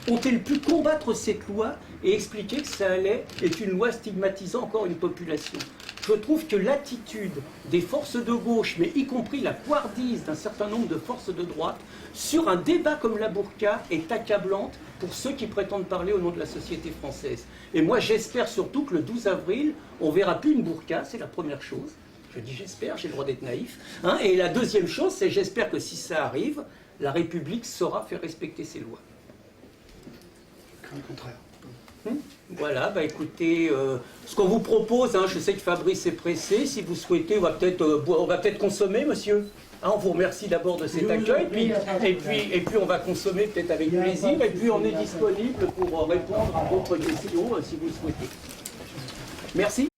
ont-elles pu combattre cette loi et expliquer que ça allait être une loi stigmatisant encore une population? Je trouve que l'attitude des forces de gauche, mais y compris la couardise d'un certain nombre de forces de droite, sur un débat comme la burqa est accablante pour ceux qui prétendent parler au nom de la société française. Et moi j'espère surtout que le 12 avril, on ne verra plus une burqa, c'est la première chose. Je dis j'espère, j'ai le droit d'être naïf. Et la deuxième chose, c'est j'espère que si ça arrive, la République saura faire respecter ses lois. Le contraire. Voilà, écoutez, ce qu'on vous propose, je sais que Fabrice est pressé, si vous souhaitez, on va peut-être consommer, monsieur. On vous remercie d'abord de cet accueil, et puis on va consommer peut-être avec plaisir, et puis on est disponible pour répondre à d'autres questions si vous le souhaitez. Merci.